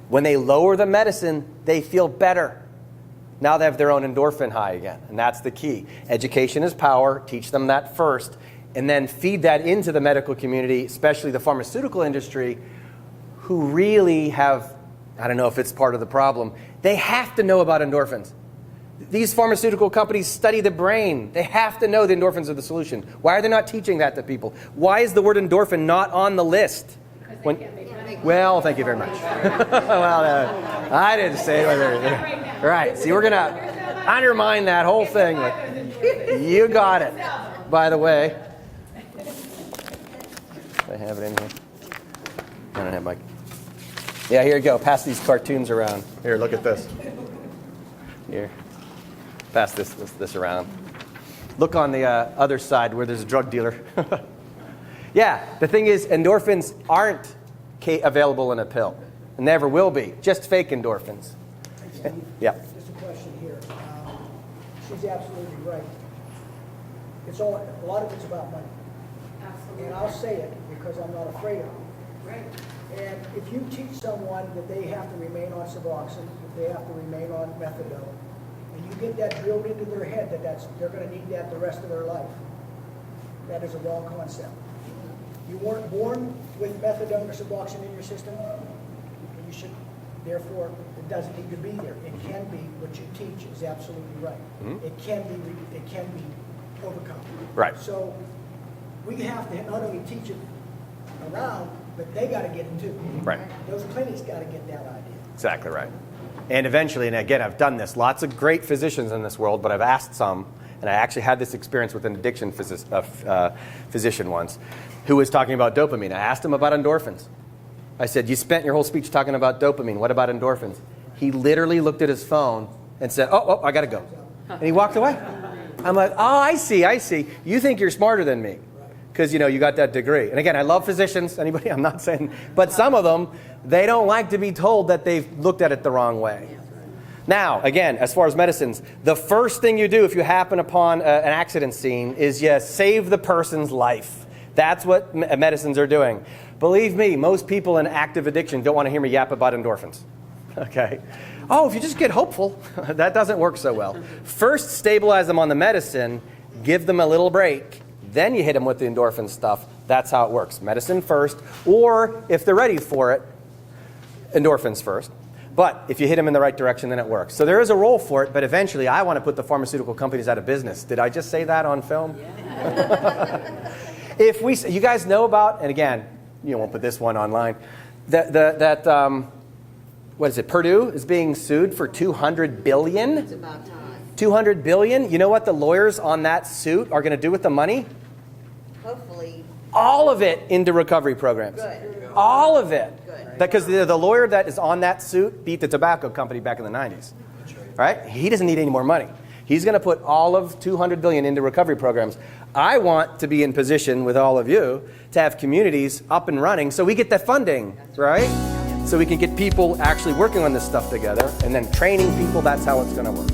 When they lower the medicine, they feel better. Now they have their own endorphin high again, and that's the key. Education is power. Teach them that first, and then feed that into the medical community, especially the pharmaceutical industry, who really have, I don't know if it's part of the problem, they have to know about endorphins. These pharmaceutical companies study the brain. They have to know the endorphins are the solution. Why are they not teaching that to people? Why is the word endorphin not on the list? Well, thank you very much. Well, I didn't say it. Right. See, we're going to undermine that whole thing. You got it. By the way, I have it in here. I don't have my... Yeah, here you go. Pass these cartoons around. Here, look at this. Here. Pass this around. Look on the other side where there's a drug dealer. Yeah, the thing is, endorphins aren't available in a pill. And never will be. Just fake endorphins. Yeah. Just a question here. She's absolutely right. A lot of it's about money. Absolutely. And I'll say it because I'm not afraid of it. Right. And if you teach someone that they have to remain on Suboxone, that they have to remain on methadone, and you get that drilled into their head that they're going to need that the rest of their life, that is a wrong concept. You weren't born with methadone or Suboxone in your system. You should, therefore, it doesn't need to be there. It can be. What you teach is absolutely right. Mm-hmm. It can be overcome. Right. So we have to not only teach it around, but they got to get it too. Right. Those clinics got to get that idea. Exactly right. And eventually, and again, I've done this, lots of great physicians in this world, but I've asked some, and I actually had this experience with an addiction physician once, who was talking about dopamine. I asked him about endorphins. I said, you spent your whole speech talking about dopamine. What about endorphins? He literally looked at his phone and said, oh, I got to go. And he walked away. I'm like, oh, I see. You think you're smarter than me because, you got that degree. And again, I love physicians. Anybody? I'm not saying. But some of them, they don't like to be told that they've looked at it the wrong way. Now, again, as far as medicines, the first thing you do if you happen upon an accident scene is you save the person's life. That's what medicines are doing. Believe me, most people in active addiction don't want to hear me yap about endorphins. Okay? Oh, if you just get hopeful, that doesn't work so well. First, stabilize them on the medicine, give them a little break, then you hit them with the endorphin stuff. That's how it works. Medicine first, or if they're ready for it, endorphins first. But if you hit them in the right direction, then it works. So there is a role for it, but eventually I want to put the pharmaceutical companies out of business. Did I just say that on film? Yeah. You guys know about, and again, you won't put this one online, what is it, Purdue is being sued for $200 billion? It's about time. $200 billion? You know what the lawyers on that suit are going to do with the money? Hopefully. All of it into recovery programs. Good. All of it. Good. Because the lawyer that is on that suit beat the tobacco company back in the 90s. Right? He doesn't need any more money. He's going to put all of $200 billion into recovery programs. I want to be in position with all of you to have communities up and running so we get the funding, right? So we can get people actually working on this stuff together and then training people. That's how it's going to work.